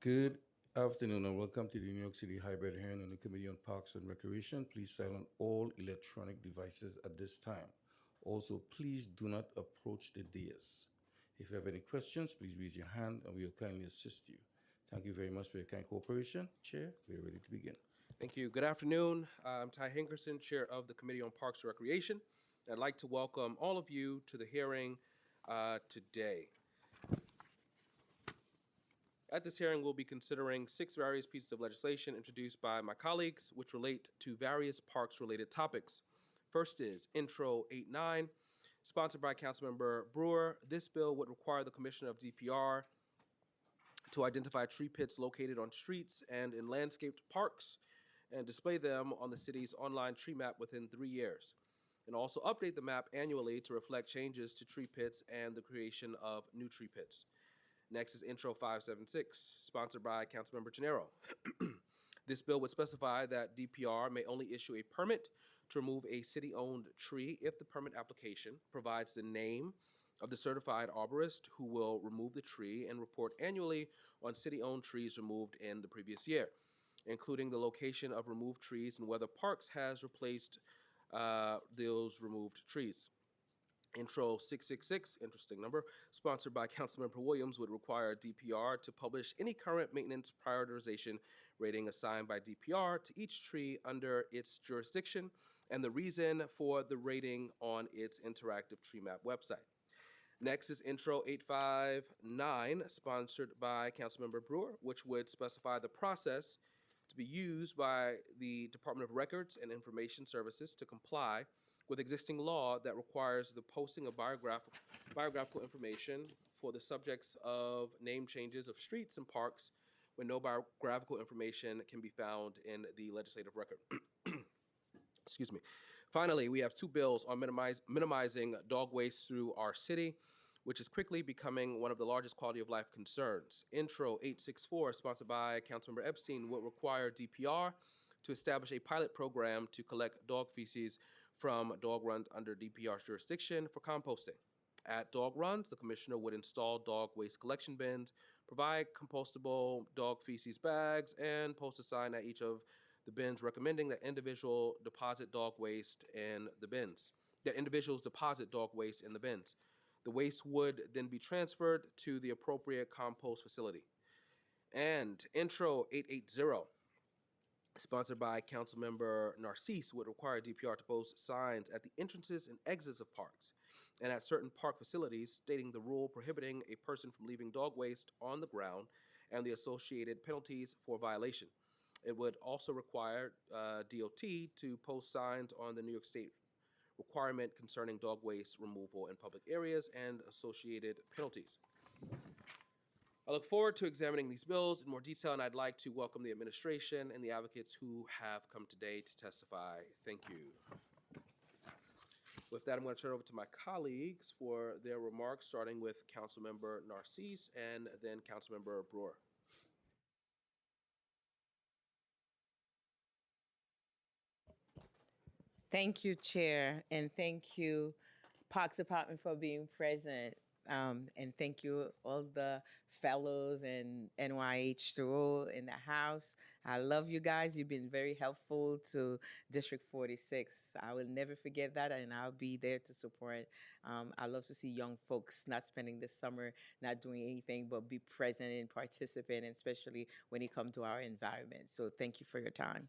Good afternoon and welcome to the New York City Hybrid Hearing on the Committee on Parks and Recreation. Please silence all electronic devices at this time. Also, please do not approach the dais. If you have any questions, please raise your hand and we will kindly assist you. Thank you very much for your kind cooperation. Chair, we are ready to begin. Thank you. Good afternoon. I'm Ty Hinkerson, Chair of the Committee on Parks and Recreation. I'd like to welcome all of you to the hearing today. At this hearing, we'll be considering 6 various pieces of legislation introduced by my colleagues, which relate to various parks-related topics. First is Intro 89, sponsored by Councilmember Brewer. This bill would require the Commissioner of DPR to identify tree pits located on streets and in landscaped parks and display them on the city's online tree map within 3 years, and also update the map annually to reflect changes to tree pits and the creation of new tree pits. Next is Intro 576, sponsored by Councilmember Gennaro. This bill would specify that DPR may only issue a permit to remove a city-owned tree if the permit application provides the name of the certified arborist who will remove the tree and report annually on city-owned trees removed in the previous year, including the location of removed trees and whether Parks has replaced those removed trees. Intro 666, interesting number, sponsored by Councilmember Williams, would require DPR to publish any current maintenance prioritization rating assigned by DPR to each tree under its jurisdiction and the reason for the rating on its interactive tree map website. Next is Intro 859, sponsored by Councilmember Brewer, which would specify the process to be used by the Department of Records and Information Services to comply with existing law that requires the posting of biographical information for the subjects of name changes of streets and parks when no biographical information can be found in the legislative record. Excuse me. Finally, we have 2 bills on minimizing dog waste through our city, which is quickly becoming one of the largest quality of life concerns. Intro 864, sponsored by Councilmember Epstein, will require DPR to establish a pilot program to collect dog feces from dog runs under DPR's jurisdiction for composting. At dog runs, the commissioner would install dog waste collection bins, provide compostable dog feces bags, and post a sign at each of the bins recommending that individuals deposit dog waste in the bins. The waste would then be transferred to the appropriate compost facility. And Intro 880, sponsored by Councilmember Nycc, would require DPR to post signs at the entrances and exits of parks and at certain park facilities stating the rule prohibiting a person from leaving dog waste on the ground and the associated penalties for violation. It would also require DOT to post signs on the New York State requirement concerning dog waste removal in public areas and associated penalties. I look forward to examining these bills in more detail, and I'd like to welcome the administration and the advocates who have come today to testify. Thank you. With that, I'm going to turn it over to my colleagues for their remarks, starting with Councilmember Nycc and then Councilmember Brewer. Thank you, Chair, and thank you, Parks Department, for being present. And thank you, all the fellows and NYH2O in the house. I love you guys. You've been very helpful to District 46. I will never forget that, and I'll be there to support. I love to see young folks not spending the summer not doing anything but be present and participate, and especially when it comes to our environment. So thank you for your time.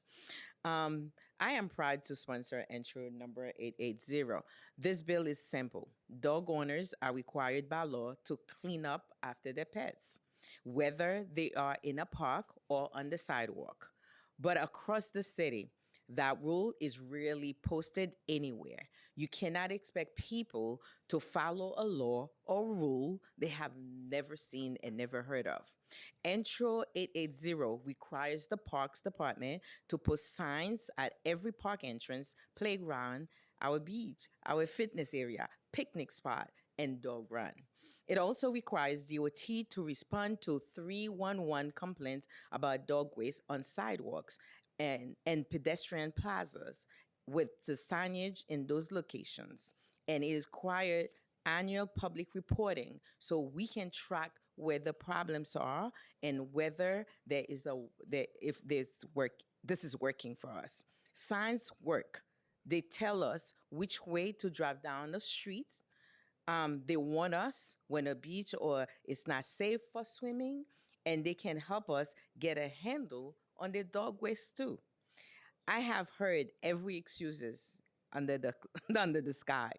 I am proud to sponsor Intro number 880. This bill is simple. Dog owners are required by law to clean up after their pets, whether they are in a park or on the sidewalk. But across the city, that rule is rarely posted anywhere. You cannot expect people to follow a law or rule they have never seen and never heard of. Intro 880 requires the Parks Department to post signs at every park entrance, playground, our beach, our fitness area, picnic spot, and dog run. It also requires DOT to respond to 311 complaints about dog waste on sidewalks and pedestrian plazas with the signage in those locations. And it is required annual public reporting so we can track where the problems are and whether if there's work this is working for us. Signs work. They tell us which way to drive down the street. They warn us when a beach or it's not safe for swimming, and they can help us get a handle on the dog waste too. I have heard every excuses under the under the sky.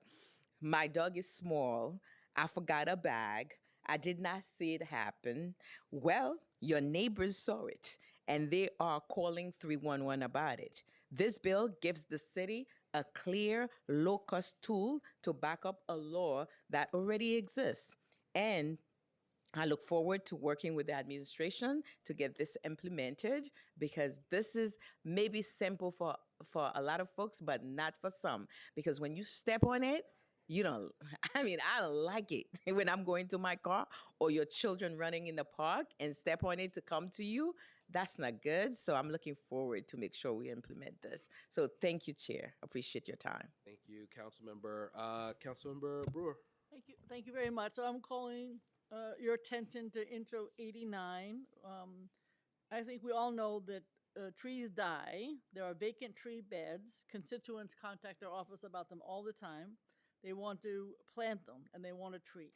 My dog is small. I forgot a bag. I did not see it happen. Well, your neighbors saw it and they are calling 311 about it. This bill gives the city a clear, low cost tool to back up a law that already exists. And I look forward to working with the administration to get this implemented because this is maybe simple for a lot of folks, but not for some. Because when you step on it, you don't. I mean, I don't like it when I'm going to my car or your children running in the park and step on it to come to you. That's not good. So I'm looking forward to make sure we implement this. So thank you, Chair. Appreciate your time. Thank you, Councilmember Brewer. Thank you very much. So I'm calling your attention to Intro 89. I think we all know that trees die. There are vacant tree beds. Constituents contact our office about them all the time. They want to plant them and they want a tree.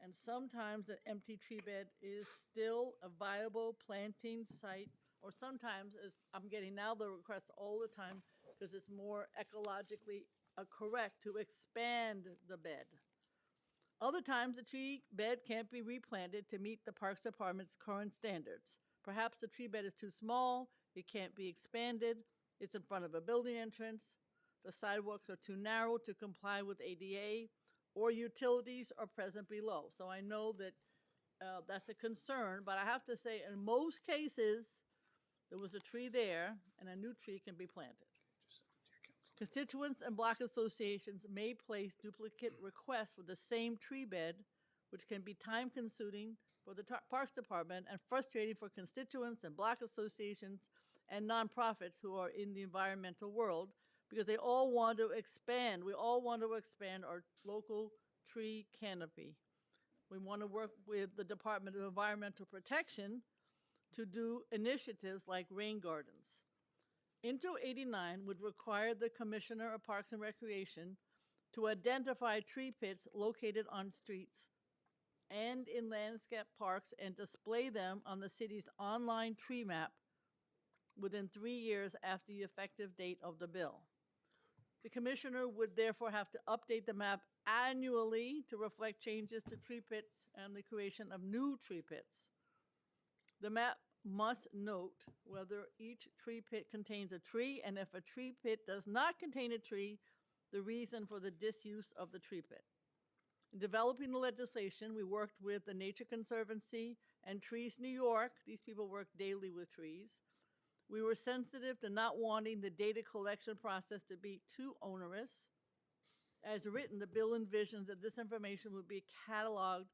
And sometimes an empty tree bed is still a viable planting site, or sometimes, as I'm getting now the requests all the time, because it's more ecologically correct to expand the bed. Other times, the tree bed can't be replanted to meet the Parks Department's current standards. Perhaps the tree bed is too small, it can't be expanded, it's in front of a building entrance, the sidewalks are too narrow to comply with ADA, or utilities are present below. So I know that that's a concern, but I have to say, in most cases, there was a tree there, and a new tree can be planted. Constituents and block associations may place duplicate requests for the same tree bed, which can be time-consuming for the Parks Department and frustrating for constituents and block associations and nonprofits who are in the environmental world, because they all want to expand. We all want to expand our local tree canopy. We want to work with the Department of Environmental Protection to do initiatives like rain gardens. Intro 89 would require the Commissioner of Parks and Recreation to identify tree pits located on streets and in landscape parks and display them on the city's online tree map within 3 years after the effective date of the bill. The Commissioner would therefore have to update the map annually to reflect changes to tree pits and the creation of new tree pits. The map must note whether each tree pit contains a tree, and if a tree pit does not contain a tree, the reason for the disuse of the tree pit. In developing the legislation, we worked with the Nature Conservancy and Trees New York. These people work daily with trees. We were sensitive to not wanting the data collection process to be too onerous. As written, the bill envisions that this information would be cataloged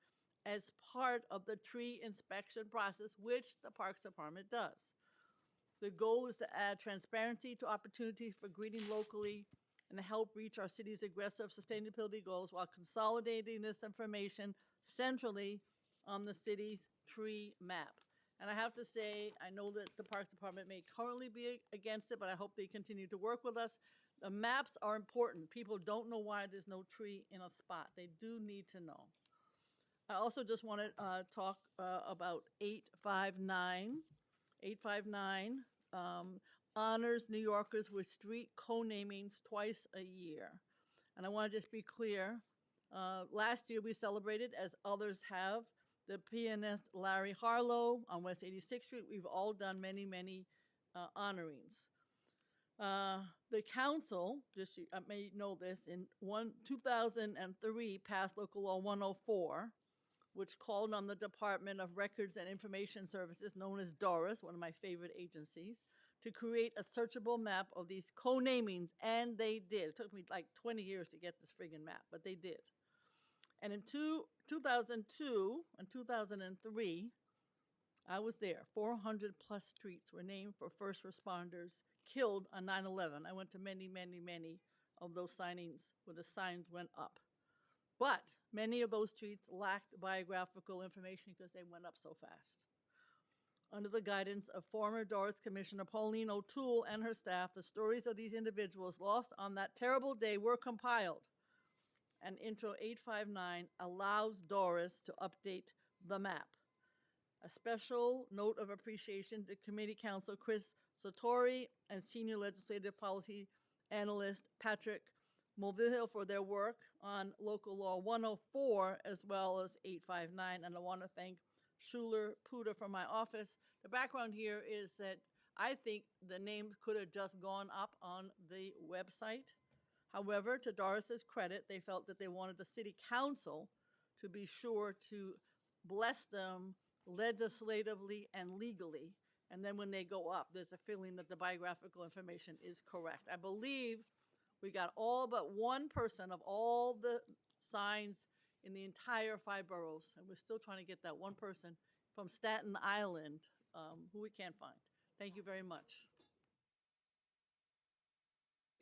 as part of the tree inspection process, which the Parks Department does. The goal is to add transparency to opportunities for greening locally and to help reach our city's aggressive sustainability goals while consolidating this information centrally on the city's tree map. And I have to say, I know that the Parks Department may currently be against it, but I hope they continue to work with us. The maps are important. People don't know why there's no tree in a spot. They do need to know. I also just want to talk about 859. 859 honors New Yorkers with street co-namings twice a year. And I want to just be clear, last year we celebrated, as others have, the pianist Larry Harlow on West 86th Street. We've all done many, many honorings. The council, just I may know this, in 2003 passed Local Law 104, which called on the Department of Records and Information Services, known as DORIS, one of my favorite agencies, to create a searchable map of these co-namings, and they did. It took me like 20 years to get this friggin' map, but they did. And in 2002 and 2003, I was there. 400 plus streets were named for first responders killed on 9/11. I went to many, many, many of those signings where the signs went up. But many of those tweets lacked biographical information because they went up so fast. Under the guidance of former Doris Commissioner Pauline O'Toole and her staff, the stories of these individuals lost on that terrible day were compiled. And Intro 859 allows Doris to update the map. A special note of appreciation to Committee Counsel Chris Satori and Senior Legislative Policy Analyst Patrick Mulvihill for their work on Local Law 104 as well as 859. And I want to thank Schuler Puda from my office. The background here is that I think the names could have just gone up on the website. However, to Doris's credit, they felt that they wanted the city council to be sure to bless them legislatively and legally. And then when they go up, there's a feeling that the biographical information is correct. I believe we got all but one person of all the signs in the entire 5 boroughs, and we're still trying to get that one person from Staten Island who we can't find. Thank you very much.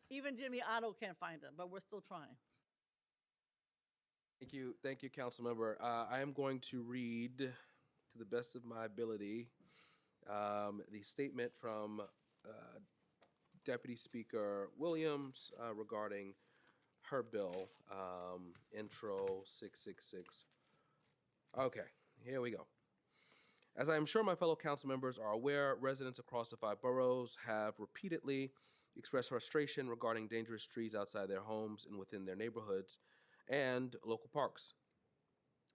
Even Jimmy Otto can't find him, but we're still trying. Thank you, Councilmember. I am going to read, to the best of my ability, the statement from Deputy Speaker Williams regarding her bill, Intro 666. Okay, here we go. As I am sure my fellow council members are aware, residents across the 5 boroughs have repeatedly expressed frustration regarding dangerous trees outside their homes and within their neighborhoods and local parks.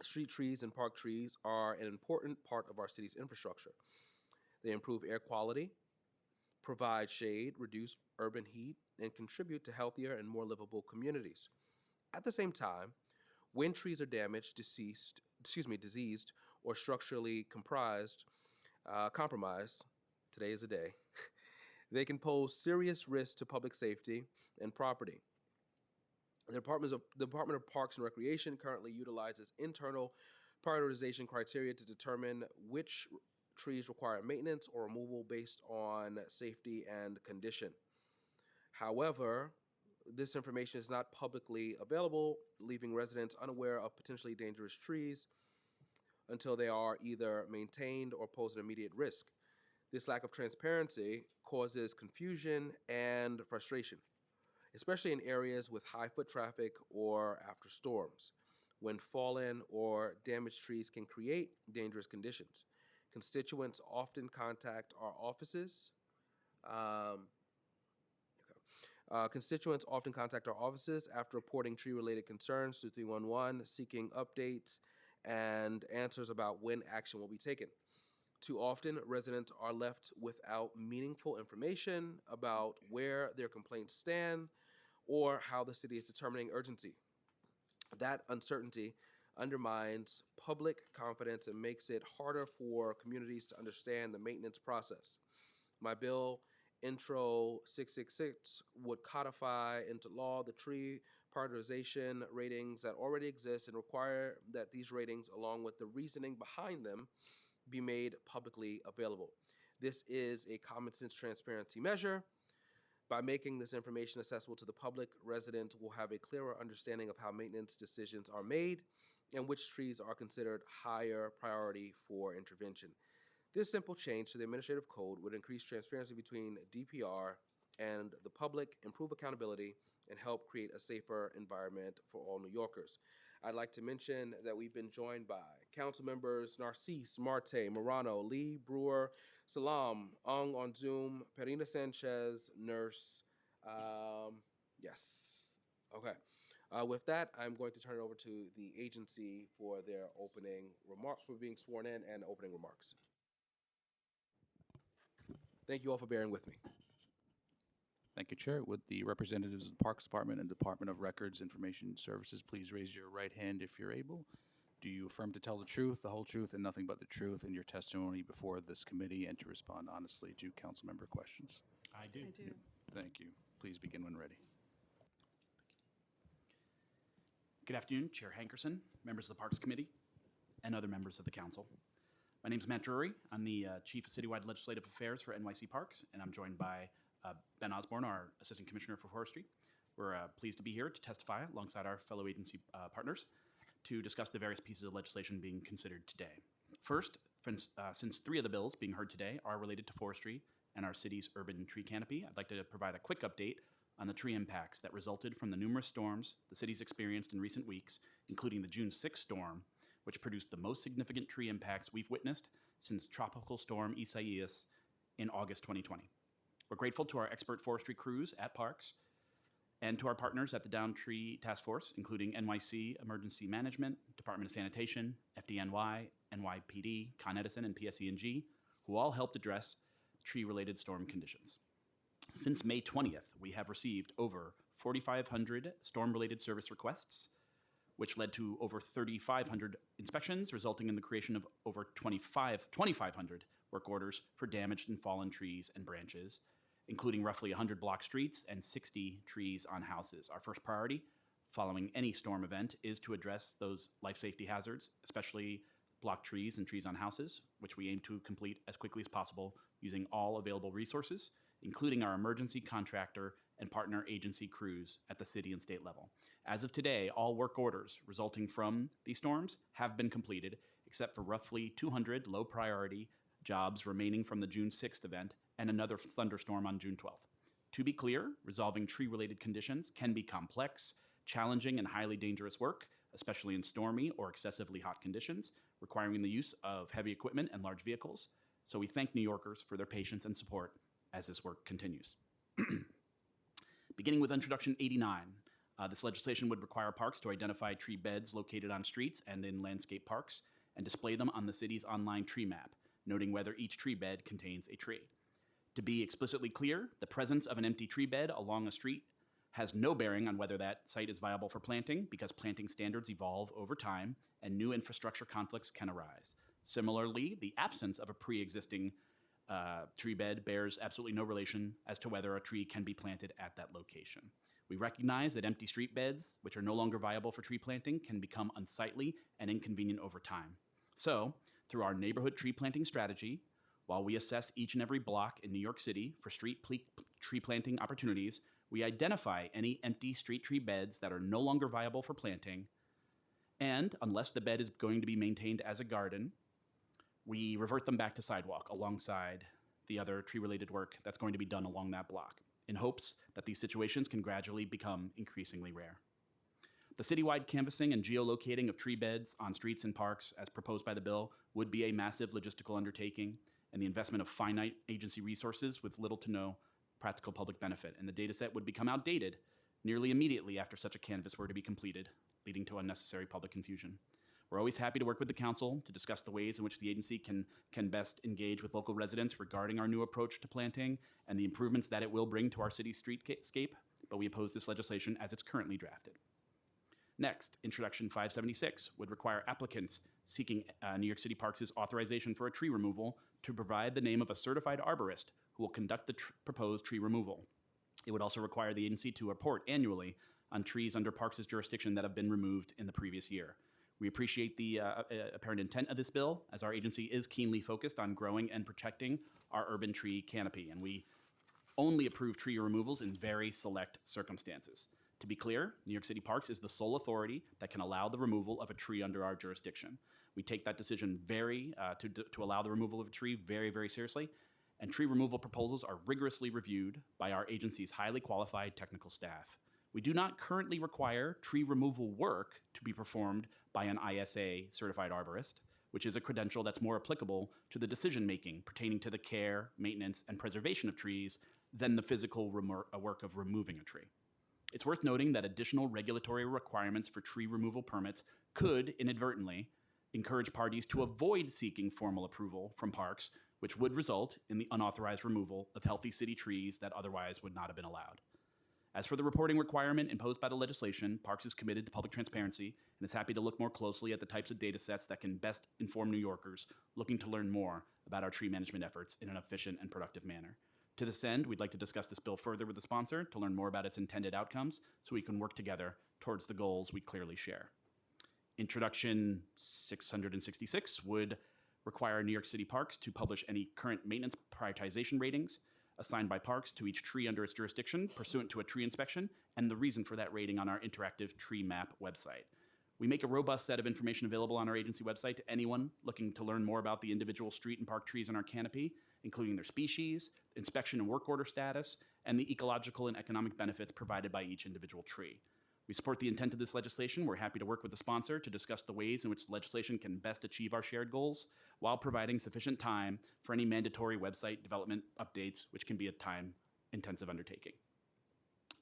Street trees and park trees are an important part of our city's infrastructure. They improve air quality, provide shade, reduce urban heat, and contribute to healthier and more livable communities. At the same time, when trees are damaged, diseased, or structurally compromised, today is a day, they can pose serious risks to public safety and property. The Department of Parks and Recreation currently utilizes internal prioritization criteria to determine which trees require maintenance or removal based on safety and condition. However, this information is not publicly available, leaving residents unaware of potentially dangerous trees until they are either maintained or pose an immediate risk. This lack of transparency causes confusion and frustration, especially in areas with high foot traffic or after storms, when fallen or damaged trees can create dangerous conditions. Constituents often contact our offices. Constituents often contact our offices after reporting tree-related concerns to 311, seeking updates and answers about when action will be taken. Too often, residents are left without meaningful information about where their complaints stand or how the city is determining urgency. That uncertainty undermines public confidence and makes it harder for communities to understand the maintenance process. My bill, Intro 666, would codify into law the tree prioritization ratings that already exist and require that these ratings, along with the reasoning behind them, be made publicly available. This is a common sense transparency measure. By making this information accessible to the public, residents will have a clearer understanding of how maintenance decisions are made and which trees are considered higher priority for intervention. This simple change to the administrative code would increase transparency between DPR and the public, improve accountability, and help create a safer environment for all New Yorkers. I'd like to mention that we've been joined by council members Narcisse, Marte, Morano, Lee, Brewer, Salam, Ung on Zoom, Perina Sanchez, Nurse. Yes. Okay. With that, I'm going to turn it over to the agency for their opening remarks, for being sworn in and opening remarks. Thank you all for bearing with me. Thank you, Chair. Would the representatives of the Parks Department and Department of Records Information Services please raise your right hand if you're able? Do you affirm to tell the truth, the whole truth, and nothing but the truth in your testimony before this committee and to respond honestly to council member questions? I do. Thank you. Please begin when ready. Good afternoon, Chair Hankerson, members of the Parks Committee, and other members of the council. My name is Matt Drury. I'm the Chief of Citywide Legislative Affairs for NYC Parks, and I'm joined by Ben Osborne, our Assistant Commissioner for Forestry. We're pleased to be here to testify alongside our fellow agency partners to discuss the various pieces of legislation being considered today. First, since 3 of the bills being heard today are related to forestry and our city's urban tree canopy, I'd like to provide a quick update on the tree impacts that resulted from the numerous storms the city's experienced in recent weeks, including the June 6th storm, which produced the most significant tree impacts we've witnessed since Tropical Storm Isaias in August 2020. We're grateful to our expert forestry crews at Parks and to our partners at the Down Tree Task Force, including NYC Emergency Management, Department of Sanitation, FDNY, NYPD, Con Edison, and PSE&G, who all helped address tree-related storm conditions. Since May 20th, we have received over 4,500 storm-related service requests, which led to over 3,500 inspections, resulting in the creation of over 2,500 work orders for damaged and fallen trees and branches, including roughly 100 block streets and 60 trees on houses. Our first priority following any storm event is to address those life safety hazards, especially block trees and trees on houses, which we aim to complete as quickly as possible using all available resources, including our emergency contractor and partner agency crews at the city and state level. As of today, all work orders resulting from these storms have been completed, except for roughly 200 low priority jobs remaining from the June 6th event and another thunderstorm on June 12th. To be clear, resolving tree-related conditions can be complex, challenging, and highly dangerous work, especially in stormy or excessively hot conditions, requiring the use of heavy equipment and large vehicles. So we thank New Yorkers for their patience and support as this work continues. Beginning with Introduction 89, this legislation would require parks to identify tree beds located on streets and in landscape parks and display them on the city's online tree map, noting whether each tree bed contains a tree. To be explicitly clear, the presence of an empty tree bed along a street has no bearing on whether that site is viable for planting, because planting standards evolve over time and new infrastructure conflicts can arise. Similarly, the absence of a pre-existing tree bed bears absolutely no relation as to whether a tree can be planted at that location. We recognize that empty street beds, which are no longer viable for tree planting, can become unsightly and inconvenient over time. So, through our neighborhood tree planting strategy, while we assess each and every block in New York City for street tree planting opportunities, we identify any empty street tree beds that are no longer viable for planting, and unless the bed is going to be maintained as a garden, we revert them back to sidewalk alongside the other tree-related work that's going to be done along that block, in hopes that these situations can gradually become increasingly rare. The citywide canvassing and geolocating of tree beds on streets and parks, as proposed by the bill, would be a massive logistical undertaking and the investment of finite agency resources with little to no practical public benefit, and the data set would become outdated nearly immediately after such a canvass were to be completed, leading to unnecessary public confusion. We're always happy to work with the council to discuss the ways in which the agency can best engage with local residents regarding our new approach to planting and the improvements that it will bring to our city's streetscape, but we oppose this legislation as it's currently drafted. Next, Introduction 576 would require applicants seeking New York City Parks' authorization for a tree removal to provide the name of a certified arborist who will conduct the proposed tree removal. It would also require the agency to report annually on trees under Parks' jurisdiction that have been removed in the previous year. We appreciate the apparent intent of this bill, as our agency is keenly focused on growing and protecting our urban tree canopy, and we only approve tree removals in very select circumstances. To be clear, New York City Parks is the sole authority that can allow the removal of a tree under our jurisdiction. We take that decision to allow the removal of a tree very, very seriously, and tree removal proposals are rigorously reviewed by our agency's highly qualified technical staff. We do not currently require tree removal work to be performed by an ISA certified arborist, which is a credential that's more applicable to the decision-making pertaining to the care, maintenance, and preservation of trees than the physical work of removing a tree. It's worth noting that additional regulatory requirements for tree removal permits could inadvertently encourage parties to avoid seeking formal approval from parks, which would result in the unauthorized removal of healthy city trees that otherwise would not have been allowed. As for the reporting requirement imposed by the legislation, Parks is committed to public transparency and is happy to look more closely at the types of data sets that can best inform New Yorkers looking to learn more about our tree management efforts in an efficient and productive manner. To this end, we'd like to discuss this bill further with the sponsor to learn more about its intended outcomes so we can work together towards the goals we clearly share. Introduction 666 would require New York City Parks to publish any current maintenance prioritization ratings assigned by parks to each tree under its jurisdiction pursuant to a tree inspection, and the reason for that rating on our interactive tree map website. We make a robust set of information available on our agency website to anyone looking to learn more about the individual street and park trees in our canopy, including their species, inspection and work order status, and the ecological and economic benefits provided by each individual tree. We support the intent of this legislation. We're happy to work with the sponsor to discuss the ways in which the legislation can best achieve our shared goals while providing sufficient time for any mandatory website development updates, which can be a time-intensive undertaking.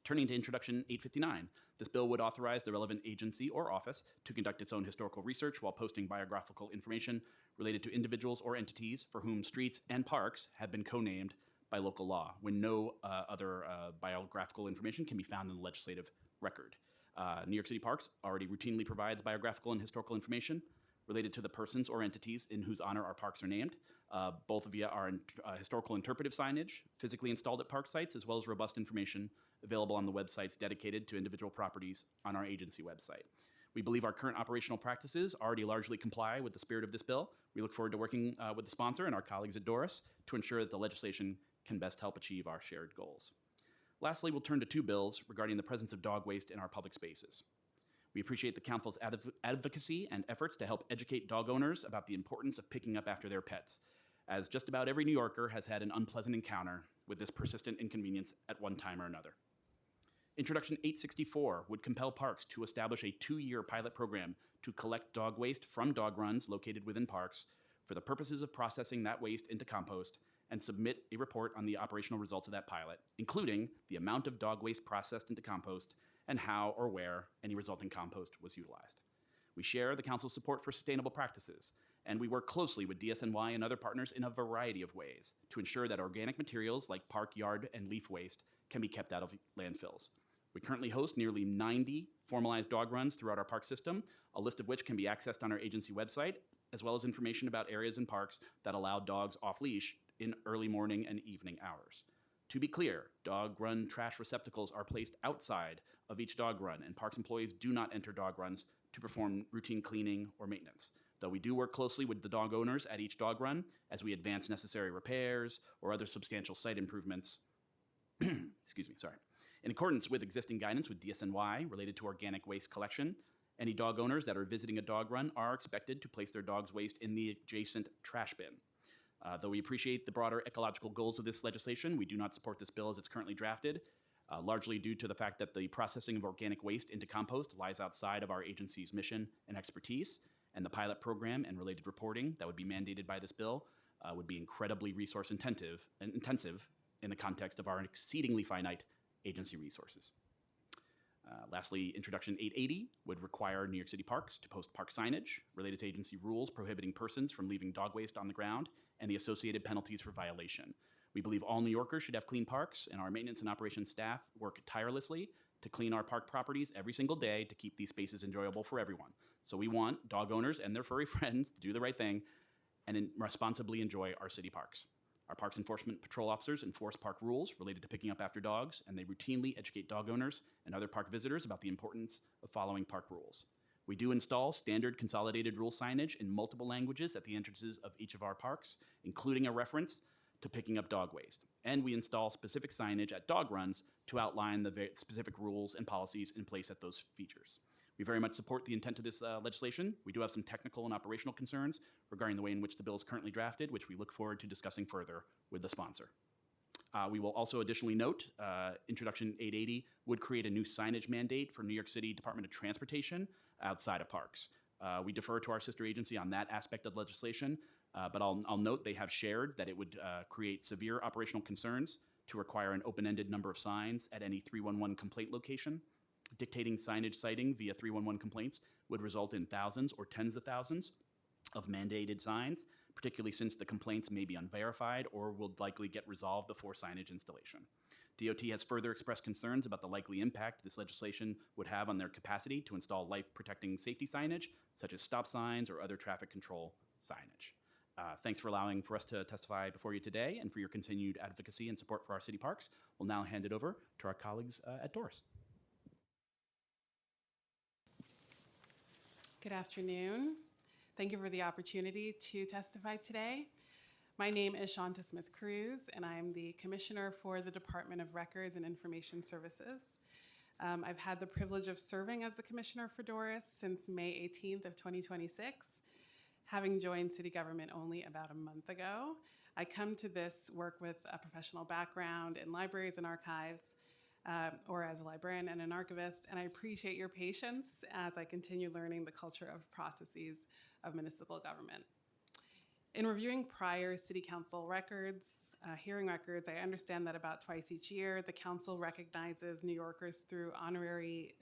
Turning to Introduction 859, this bill would authorize the relevant agency or office to conduct its own historical research while posting biographical information related to individuals or entities for whom streets and parks have been co-named by local law, when no other biographical information can be found in the legislative record. New York City Parks already routinely provides biographical and historical information related to the persons or entities in whose honor our parks are named, both via our historical interpretive signage physically installed at park sites, as well as robust information available on the websites dedicated to individual properties on our agency website. We believe our current operational practices already largely comply with the spirit of this bill. We look forward to working with the sponsor and our colleagues at Doris to ensure that the legislation can best help achieve our shared goals. Lastly, we'll turn to two bills regarding the presence of dog waste in our public spaces. We appreciate the Council's advocacy and efforts to help educate dog owners about the importance of picking up after their pets, as just about every New Yorker has had an unpleasant encounter with this persistent inconvenience at one time or another. Introduction 864 would compel parks to establish a 2-year pilot program to collect dog waste from dog runs located within parks for the purposes of processing that waste into compost and submit a report on the operational results of that pilot, including the amount of dog waste processed into compost and how or where any resulting compost was utilized. We share the Council's support for sustainable practices, and we work closely with DSNY and other partners in a variety of ways to ensure that organic materials like park yard and leaf waste can be kept out of landfills. We currently host nearly 90 formalized dog runs throughout our park system, a list of which can be accessed on our agency website, as well as information about areas in parks that allow dogs off-leash in early morning and evening hours. To be clear, dog run trash receptacles are placed outside of each dog run, and parks employees do not enter dog runs to perform routine cleaning or maintenance, though we do work closely with the dog owners at each dog run as we advance necessary repairs or other substantial site improvements. Excuse me, sorry. In accordance with existing guidance with DSNY related to organic waste collection, any dog owners that are visiting a dog run are expected to place their dog's waste in the adjacent trash bin. Though we appreciate the broader ecological goals of this legislation, we do not support this bill as it's currently drafted, largely due to the fact that the processing of organic waste into compost lies outside of our agency's mission and expertise, and the pilot program and related reporting that would be mandated by this bill would be incredibly resource intensive in the context of our exceedingly finite agency resources. Lastly, Introduction 880 would require New York City Parks to post park signage related to agency rules prohibiting persons from leaving dog waste on the ground and the associated penalties for violation. We believe all New Yorkers should have clean parks, and our maintenance and operations staff work tirelessly to clean our park properties every single day to keep these spaces enjoyable for everyone. So we want dog owners and their furry friends to do the right thing and responsibly enjoy our city parks. Our Parks Enforcement Patrol officers enforce park rules related to picking up after dogs, and they routinely educate dog owners and other park visitors about the importance of following park rules. We do install standard consolidated rule signage in multiple languages at the entrances of each of our parks, including a reference to picking up dog waste. And we install specific signage at dog runs to outline the specific rules and policies in place at those features. We very much support the intent of this legislation. We do have some technical and operational concerns regarding the way in which the bill is currently drafted, which we look forward to discussing further with the sponsor. We will also additionally note Introduction 880 would create a new signage mandate for New York City Department of Transportation outside of parks. We defer to our sister agency on that aspect of legislation, but I'll note they have shared that it would create severe operational concerns to require an open-ended number of signs at any 311 complaint location. Dictating signage citing via 311 complaints would result in thousands or tens of thousands of mandated signs, particularly since the complaints may be unverified or will likely get resolved before signage installation. DOT has further expressed concerns about the likely impact this legislation would have on their capacity to install life-protecting safety signage, such as stop signs or other traffic control signage. Thanks for allowing for us to testify before you today and for your continued advocacy and support for our city parks. We'll now hand it over to our colleagues at Doris. Good afternoon. Thank you for the opportunity to testify today. My name is Shanta Smith Cruz, and I'm the Commissioner for the Department of Records and Information Services. I've had the privilege of serving as the Commissioner for Doris since May 18th of 2026, having joined city government only about a month ago. I come to this work with a professional background in libraries and archives, or as a librarian and an archivist, and I appreciate your patience as I continue learning the culture of processes of municipal government. In reviewing prior city council records, hearing records, I understand that about twice each year, the council recognizes New Yorkers through honorary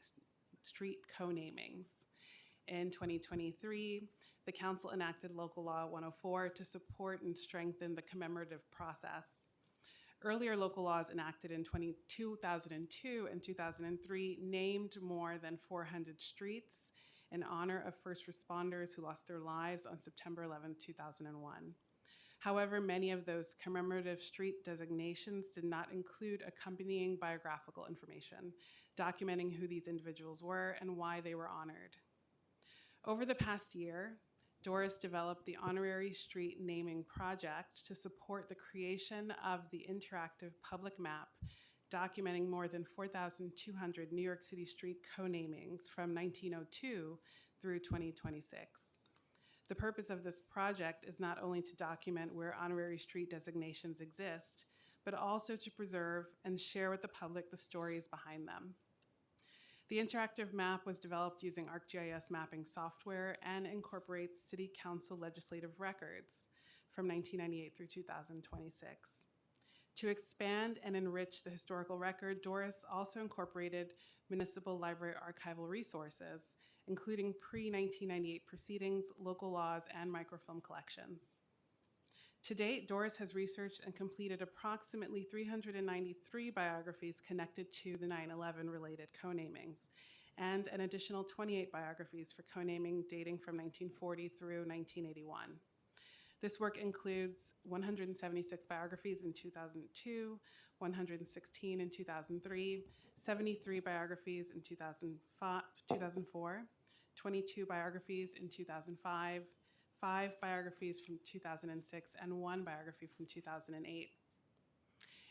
street co-namings. In 2023, the council enacted Local Law 104 to support and strengthen the commemorative process. Earlier local laws enacted in 2002 and 2003 named more than 400 streets in honor of first responders who lost their lives on September 11, 2001. However, many of those commemorative street designations did not include accompanying biographical information, documenting who these individuals were and why they were honored. Over the past year, Doris developed the Honorary Street Naming Project to support the creation of the interactive public map documenting more than 4,200 New York City street co-namings from 1902 through 2026. The purpose of this project is not only to document where honorary street designations exist, but also to preserve and share with the public the stories behind them. The interactive map was developed using ArcGIS mapping software and incorporates City Council legislative records from 1998 through 2026. To expand and enrich the historical record, Doris also incorporated municipal library archival resources, including pre-1998 proceedings, local laws, and microfilm collections. To date, Doris has researched and completed approximately 393 biographies connected to the 9/11 related co-namings, and an additional 28 biographies for co-naming dating from 1940 through 1981. This work includes 176 biographies in 2002, 116 in 2003, 73 biographies in 2004, 22 biographies in 2005, 5 biographies from 2006, and 1 biography from 2008.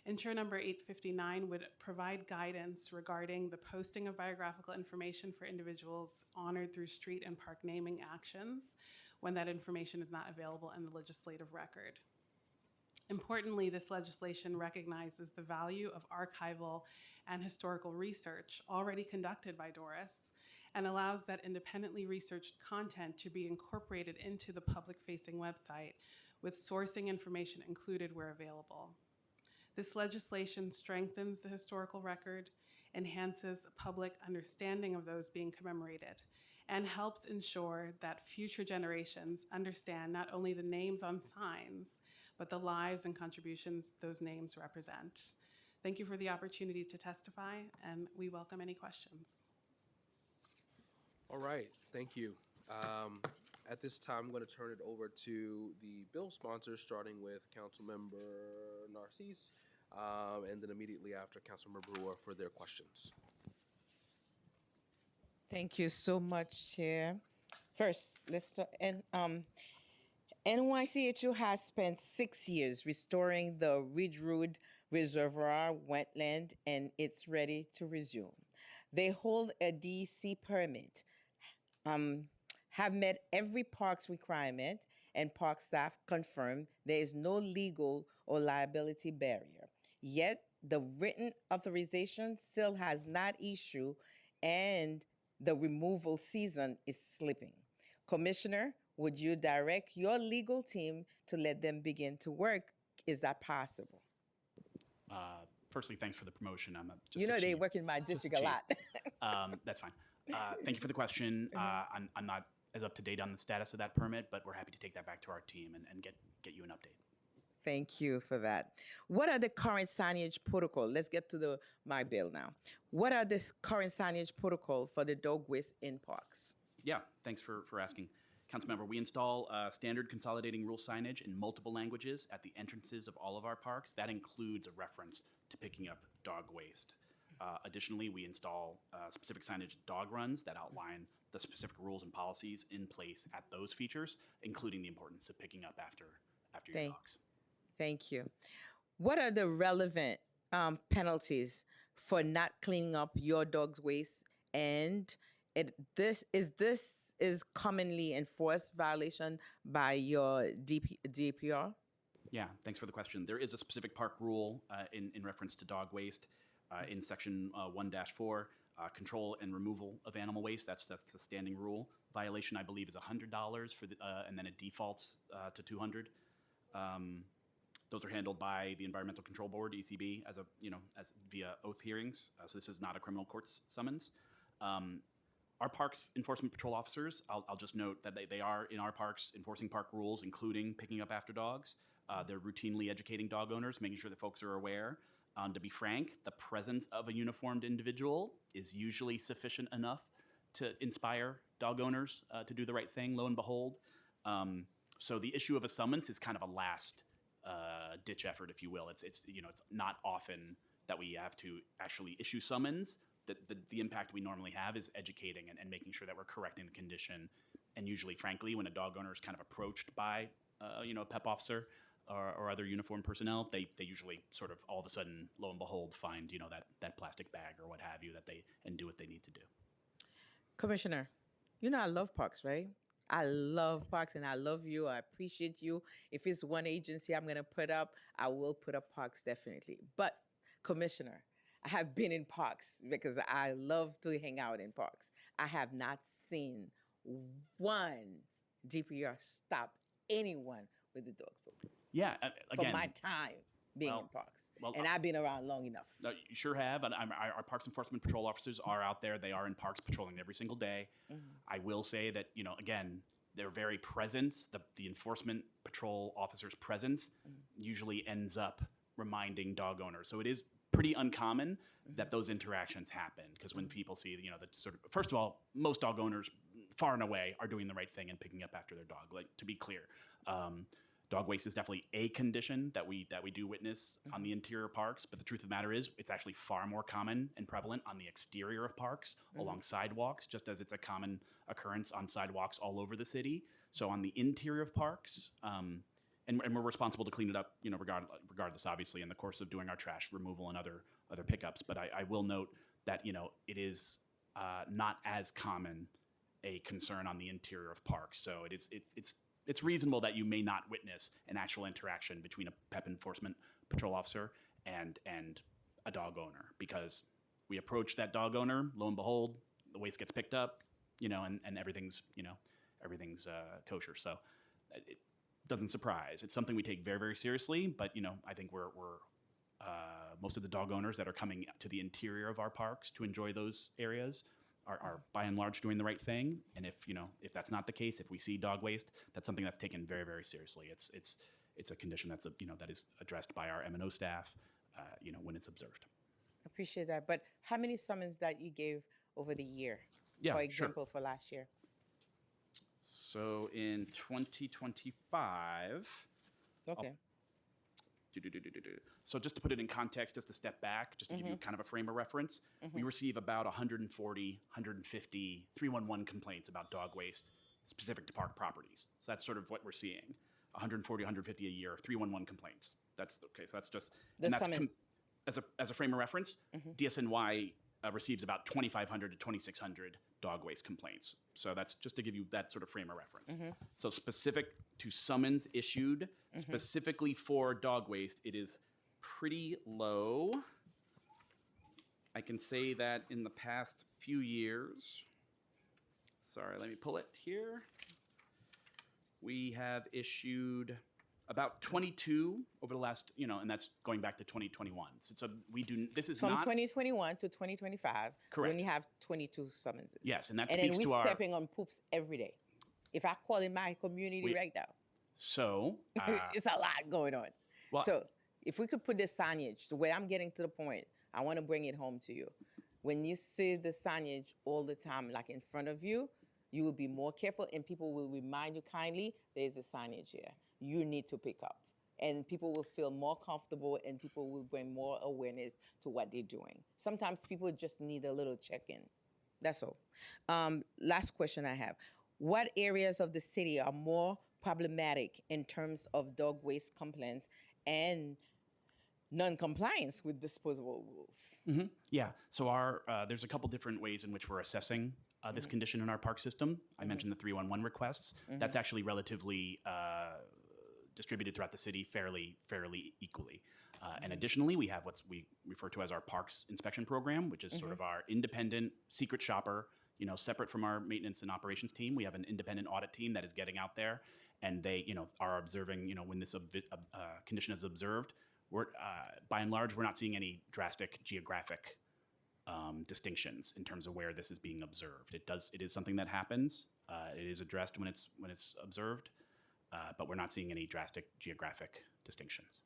Intro number 859 would provide guidance regarding the posting of biographical information for individuals honored through street and park naming actions when that information is not available in the legislative record. Importantly, this legislation recognizes the value of archival and historical research already conducted by Doris and allows that independently researched content to be incorporated into the public-facing website with sourcing information included where available. This legislation strengthens the historical record, enhances public understanding of those being commemorated, and helps ensure that future generations understand not only the names on signs, but the lives and contributions those names represent. Thank you for the opportunity to testify, and we welcome any questions. All right, thank you. At this time, I'm going to turn it over to the bill sponsors, starting with Councilmember Nycc, and then immediately after Councilmember Brewer for their questions. Thank you so much, Chair. First, let's start. And NYCHU has spent 6 years restoring the Ridge Road Reservoir wetland, and it's ready to resume. They hold a DEC permit, have met every parks requirement, and park staff confirm there is no legal or liability barrier. Yet, the written authorization still has not issued, and the removal season is slipping. Commissioner, would you direct your legal team to let them begin to work? Is that possible? Firstly, thanks for the promotion. I'm just You know, a they chief. work in my district a Chief. lot. That's fine. Thank you for the question. I'm not as up to date on the status of that permit, but we're happy to take that back to our team and get you an update. Thank you for that. What are the current signage protocol? Let's get to my bill now. What are the current signage protocol for the dog waste in parks? Yeah, thanks for asking. Councilmember, we install standard consolidating rule signage in multiple languages at the entrances of all of our parks. That includes a reference to picking up dog waste. Additionally, we install specific signage dog runs that outline the specific rules and policies in place at those features, including the importance of picking up after your dogs. Thank you. What are the relevant penalties for not cleaning up your dog's waste? And this is commonly enforced violation by your DPR? Yeah, thanks for the question. There is a specific park rule in reference to dog waste in section 1-4, control and removal of animal waste. That's the standing rule. Violation, I believe, is $100 for the, and then it defaults to 200. Those are handled by the Environmental Control Board, ECB, as as via oath hearings. So this is not a criminal court summons. Our parks enforcement patrol officers, I'll just note that they are in our parks enforcing park rules, including picking up after dogs. They're routinely educating dog owners, making sure that folks are aware. To be frank, the presence of a uniformed individual is usually sufficient enough to inspire dog owners to do the right thing, lo and behold. So the issue of a summons is kind of a last ditch effort, if you will. It's not often that we have to actually issue summons. The impact we normally have is educating and making sure that we're correcting the condition. And usually, frankly, when a dog owner is kind of approached by a PEP officer or other uniformed personnel, they usually sort of all of a sudden, lo and behold, find that plastic bag or what have you and do what they need to do. Commissioner, I love parks, right? I love parks and I love you. I appreciate you. If it's one agency I'm going to put up, I will put up parks definitely. But, Commissioner, I have been in parks because I love to hang out in parks. I have not seen one DPR stop anyone with the dog poop Yeah, again, for my time being in parks. And I've been around long enough. No, you sure have. And our Parks Enforcement Patrol officers are out there. They are in parks patrolling every single day. I will say that, again, their very presence, the Enforcement Patrol officers' presence, usually ends up reminding dog owners. So it is pretty uncommon that those interactions happen, because when people see, the sort of, first of all, most dog owners far and away are doing the right thing and picking up after their dog. Like, to be clear, dog waste is definitely a condition that we do witness on the interior parks, but the truth of the matter is it's actually far more common and prevalent on the exterior of parks along sidewalks, just as it's a common occurrence on sidewalks all over the city. So on the interior of parks, and we're responsible to clean it up, regardless, obviously, in the course of doing our trash removal and other pickups. But I will note that it is not as common a concern on the interior of parks. So it's reasonable that you may not witness an actual interaction between a PEP enforcement patrol officer and a dog owner, because we approach that dog owner, lo and behold, the waste gets picked up, and everything's kosher. So it doesn't surprise. It's something we take very, very seriously. But I think we're most of the dog owners that are coming to the interior of our parks to enjoy those areas are by and large doing the right thing. And if that's not the case, if we see dog waste, that's something that's taken very, very seriously. It's a condition that is addressed by our M&O staff, when it's observed. Appreciate that. But how many summons that you gave over the year? Yeah, for sure. example, for last year? So in 2025, Okay. So just to put it in context, just to step back, just to give you kind of a frame of reference, we receive about 140, 150 311 complaints about dog waste specific to park properties. So that's sort of what we're seeing, 140, 150 a year, 311 complaints. That's okay. So that's just The summons. As a frame of reference, DSNY receives about 2,500 to 2,600 dog waste complaints. So that's just to give you that sort of frame of reference. So specific to summons issued specifically for dog waste, it is pretty low. I can say that in the past few years, sorry, let me pull it here. We have issued about 22 over the last, and that's going back to 2021. So this is From not 2021 to 2025, Correct. we only have 22 summonses. Yes, and that And speaks then to we're our. stepping on poops every day. If I call in my community right now, So it's a lot going on. well- So if we could put the signage, the way I'm getting to the point, I want to bring it home to you. When you see the signage all the time, like in front of you, you will be more careful and people will remind you kindly, there's a signage here. You need to pick up. And people will feel more comfortable and people will bring more awareness to what they're doing. Sometimes people just need a little check-in. That's all. Last question I have. What areas of the city are more problematic in terms of dog waste complaints and non-compliance with disposable rules. Yeah. So there's a couple different ways in which we're assessing this condition in our park system. I mentioned the 311 requests. That's actually relatively distributed throughout the city fairly equally. And additionally, we have what we refer to as our parks inspection program, which is sort of our independent secret shopper. Separate from our maintenance and operations team, we have an independent audit team that is getting out there, and they, are observing. When this condition is observed, we're by and large, we're not seeing any drastic geographic distinctions in terms of where this is being observed. It is something that happens. It is addressed when it's observed, but we're not seeing any drastic geographic distinctions.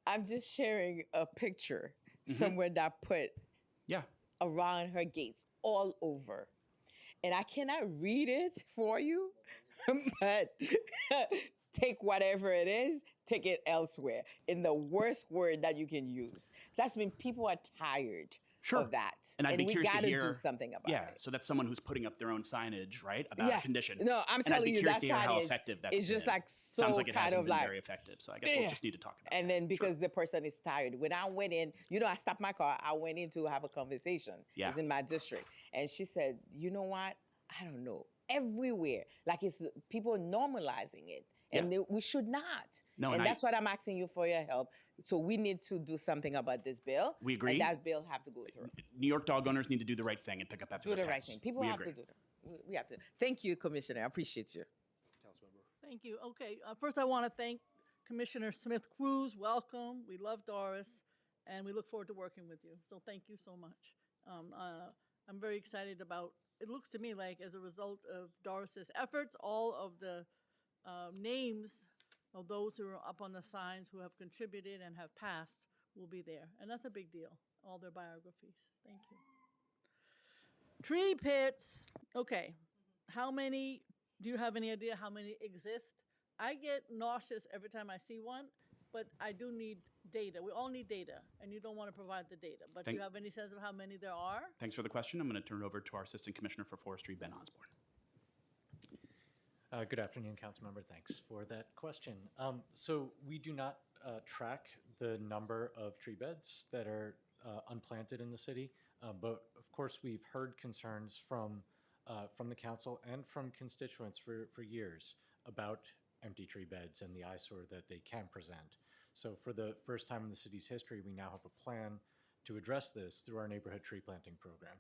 I'm just sharing a picture somewhere that put Yeah. around her gates all over. And I cannot read it for you, but take whatever it is, take it elsewhere in the worst word that you can use. That's when people are tired of that. And I'd be we curious got to to hear, do something about yeah, it. so that's someone who's putting up their own signage, right, about a condition. No, I'm and I'd telling be you, curious that to hear how signage effective that's is just been. like so Sounds like it kind hasn't of been like very effective. So I guess we'll just need to talk about and that. then because the person is tired. When I went in, I stopped my car. I went in to have a conversation. Yeah. It's in my district. And she said, you know what? I don't know. Everywhere. Like it's people normalizing it. And we should not. No, and and that's what I'm asking you for your help. So we need to do something about this bill. We agree. And that bill have to go through. New York dog owners need to do the right thing and pick up after Do their the right pets. thing. People We have agree. to do that. We have to. Thank you, Commissioner. I appreciate you. Thank you. Okay, first I want to thank Commissioner Smith Cruz. Welcome. We love Doris, and we look forward to working with you. So thank you so much. I'm very excited about. It looks to me like as a result of Doris's efforts, all of the names of those who are up on the signs who have contributed and have passed will be there, and that's a big deal. All their biographies. Thank you. Tree pits. Okay, how many? Do you have any idea how many exist? I get nauseous every time I see one, but I do need data. We all need data, and you don't want to provide the data. But do you have any sense of how many there are? Thanks for the question. I'm going to turn it over to our Assistant Commissioner for Forestry, Ben Osborne. Good afternoon, Councilmember. Thanks for that question. So we do not track the number of tree beds that are unplanted in the city, but of course we've heard concerns from the council and from constituents for years about empty tree beds and the eyesore that they can present. So for the first time in the city's history, we now have a plan to address this through our neighborhood tree planting program.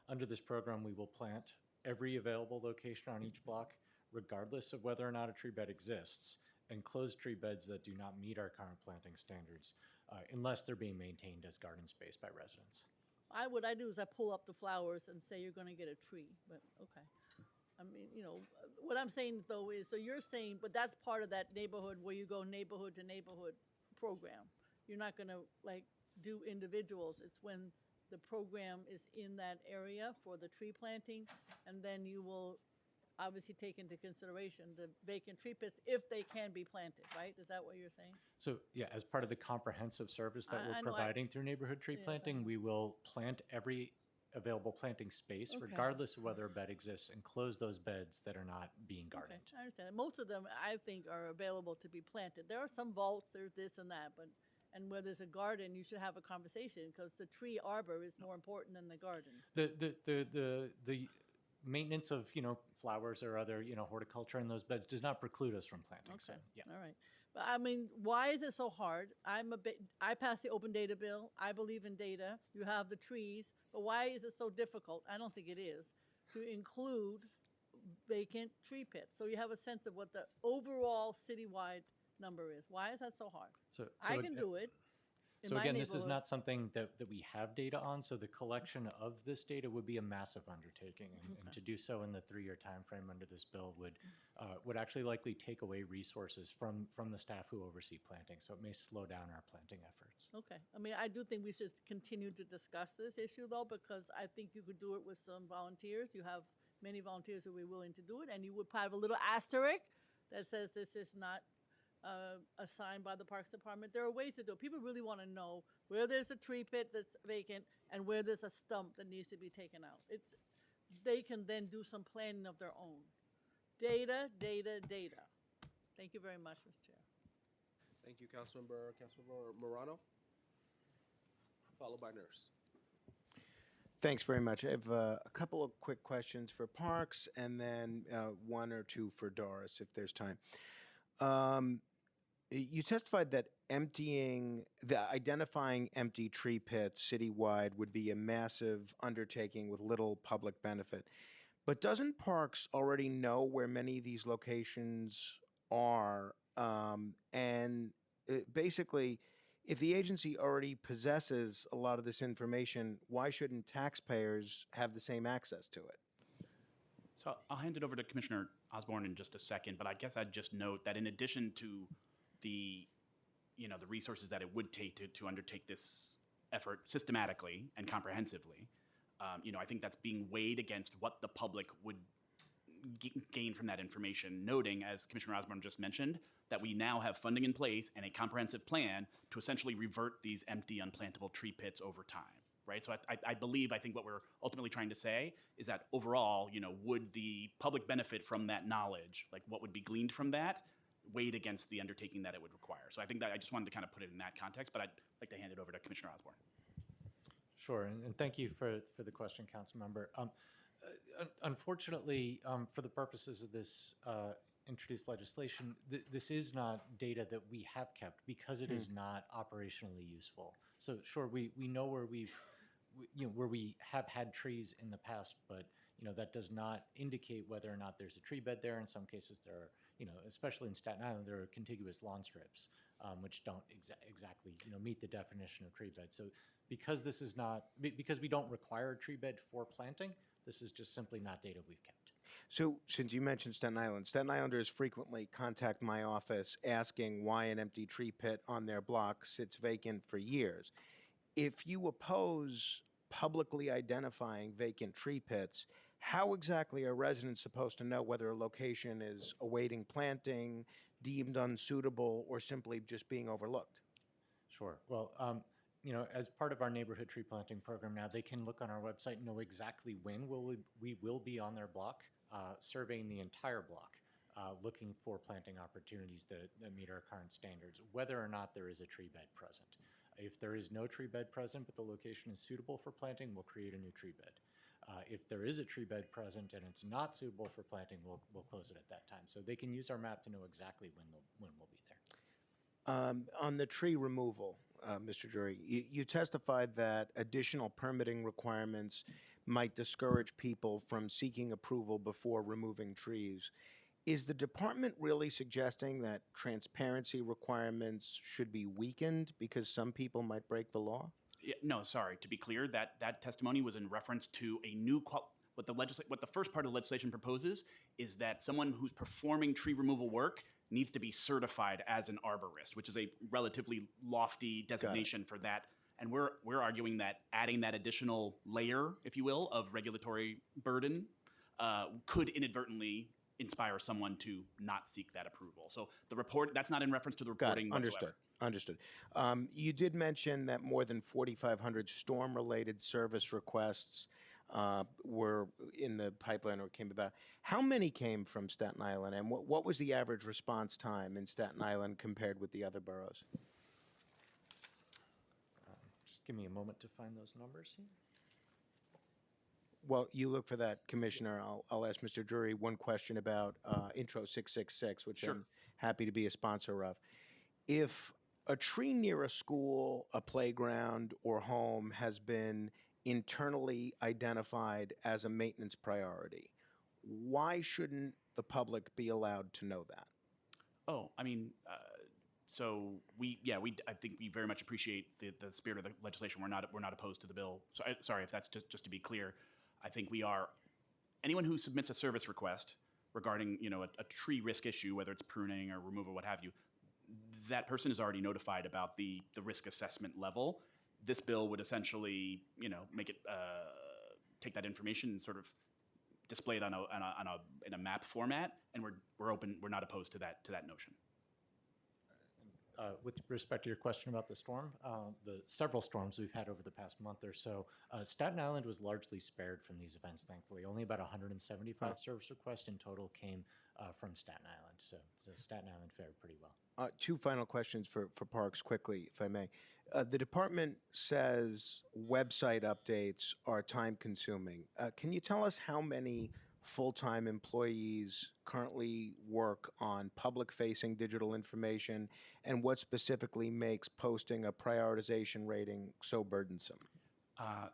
Under this program, we will plant every available location on each block, regardless of whether or not a tree bed exists, and close tree beds that do not meet our current planting standards, unless they're being maintained as garden space by residents. What I do is I pull up the flowers and say you're going to get a tree, but okay. I mean, what I'm saying though is, so you're saying, but that's part of that neighborhood where you go neighborhood to neighborhood program. You're not going to do individuals. It's when the program is in that area for the tree planting, and then you will obviously take into consideration the vacant tree pits if they can be planted, right? Is that what you're saying? So yeah, as part of the comprehensive service that we're providing through neighborhood tree planting, we will plant every available planting space, regardless of whether a bed exists, and close those beds that are not being gardened. Okay, I understand. Most of them, I think, are available to be planted. There are some vaults, there's this and that, and where there's a garden, you should have a conversation because the tree arbor is more important than the garden. The maintenance of flowers or other horticulture in those beds does not preclude us from planting. Okay. So yeah. All right. But I mean, why is it so hard? I passed the open data bill. I believe in data. You have the trees, but why is it so difficult? I don't think it is to include vacant tree pits. So you have a sense of what the overall citywide number is. Why is that so hard? So I can do it. So again, this is not something that we have data on, so the collection of this data would be a massive undertaking, and to do so in the 3-year time frame under this bill would actually likely take away resources from the staff who oversee planting, so it may slow down our planting efforts. Okay. I mean, I do think we should continue to discuss this issue, though, because I think you could do it with some volunteers. You have many volunteers who will be willing to do it, and you would have a little asterisk that says this is not assigned by the Parks Department. There are ways to do it. People really want to know where there's a tree pit that's vacant and where there's a stump that needs to be taken out. They can then do some planning of their own. Data, data, data. Thank you very much, Mr. Chair. Thank you, Councilmember Morano, followed by Nurse. Thanks very much. I have a couple of quick questions for Parks and then one or two for Doris, if there's time. You testified that identifying empty tree pits citywide would be a massive undertaking with little public benefit. But doesn't Parks already know where many of these locations are? Basically, if the agency already possesses a lot of this information, why shouldn't taxpayers have the same access to it? So I'll hand it over to Commissioner Osborne in just a second, but I guess I'd just note that in addition to the resources that it would take to undertake this effort systematically and comprehensively, I think that's being weighed against what the public would gain from that information, noting, as Commissioner Osborne just mentioned, that we now have funding in place and a comprehensive plan to essentially revert these empty, unplantable tree pits over time, right? So I think what we're ultimately trying to say is that overall, would the public benefit from that knowledge, like what would be gleaned from that, weighed against the undertaking that it would require? So I think that I just wanted to kind of put it in that context, but I'd like to hand it over to Commissioner Osborne. Sure, and thank you for the question, Council Member. Unfortunately, for the purposes of this introduced legislation, this is not data that we have kept because it is not operationally useful. So sure, we know where where we have had trees in the past, but that does not indicate whether or not there's a tree bed there. In some cases, there are, especially in Staten Island, there are contiguous lawn strips, which don't exactly meet the definition of tree bed. So because this is not because we don't require a tree bed for planting, this is just simply not data we've kept. So since you mentioned Staten Islanders frequently contact my office asking why an empty tree pit on their block sits vacant for years. If you oppose publicly identifying vacant tree pits, how exactly are residents supposed to know whether a location is awaiting planting, deemed unsuitable, or simply just being overlooked? Sure. Well, as part of our neighborhood tree planting program now, they can look on our website and know exactly when we will be on their block, surveying the entire block, looking for planting opportunities that meet our current standards, whether or not there is a tree bed present. If there is no tree bed present, but the location is suitable for planting, we'll create a new tree bed. If there is a tree bed present and it's not suitable for planting, we'll close it at that time. So they can use our map to know exactly when we'll be there. On the tree removal, Mr. Jury, you testified that additional permitting requirements might discourage people from seeking approval before removing trees. Is the department really suggesting that transparency requirements should be weakened because some people might break the law? Yeah, no, sorry. To be clear, that testimony was in reference to a new what the first part of the legislation proposes is that someone who's performing tree removal work needs to be certified as an arborist, which is a relatively lofty designation for that. And we're arguing that adding that additional layer, if you will, of regulatory burden could inadvertently inspire someone to not seek that approval. So the report, that's not in reference to the reporting whatsoever. Understood. You did mention that more than 4,500 storm-related service requests were in the pipeline or came about. How many came from Staten Island, and what was the average response time in Staten Island compared with the other boroughs? Just give me a moment to find those numbers here. Well, you look for that, Commissioner. I'll ask Mr. Drury one question about Intro 666, which I'm happy to be a sponsor of. If a tree near a school, a playground, or home has been internally identified as a maintenance priority, why shouldn't the public be allowed to know that? Oh, I mean, so I think we very much appreciate the spirit of the legislation. We're not opposed to the bill. So, sorry if that's just to be clear. I think we are, anyone who submits a service request regarding, a tree risk issue, whether it's pruning or removal, what have you, that person is already notified about the risk assessment level. This bill would essentially, make it take that information and sort of display it in a map format, and we're open. We're not opposed to that notion. with respect to your question about the storm, the several storms we've had over the past month or so, Staten Island was largely spared from these events, thankfully. Only about 175 service requests in total came from Staten Island. So Staten Island fared pretty well. Two final questions for Parks quickly, if I may. The department says website updates are time consuming. Can you tell us how many full-time employees currently work on public-facing digital information, and what specifically makes posting a prioritization rating so burdensome?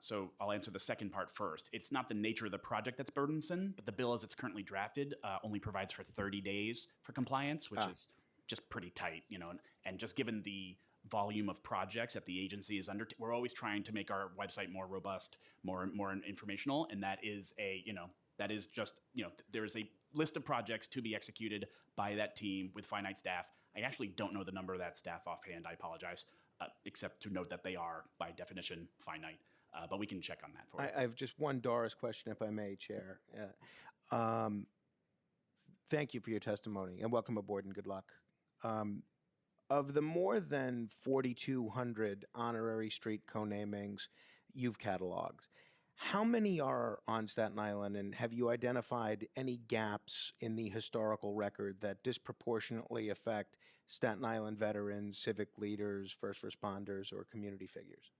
So I'll answer the second part first. It's not the nature of the project that's burdensome, but the bill as it's currently drafted only provides for 30 days for compliance, which is just pretty tight, and just given the volume of projects that the agency is under, we're always trying to make our website more robust, more informational, and that is there is a list of projects to be executed by that team with finite staff. I actually don't know the number of that staff offhand. I apologize, except to note that they are by definition finite. But we can check on that for you. I have just one Doris question, if I may, Chair. Thank you for your testimony, and welcome aboard, and good luck. Of the more than 4,200 honorary street co-namings you've cataloged, how many are on Staten Island, and have you identified any gaps in the historical record that disproportionately affect Staten Island veterans, civic leaders, first responders, or community figures?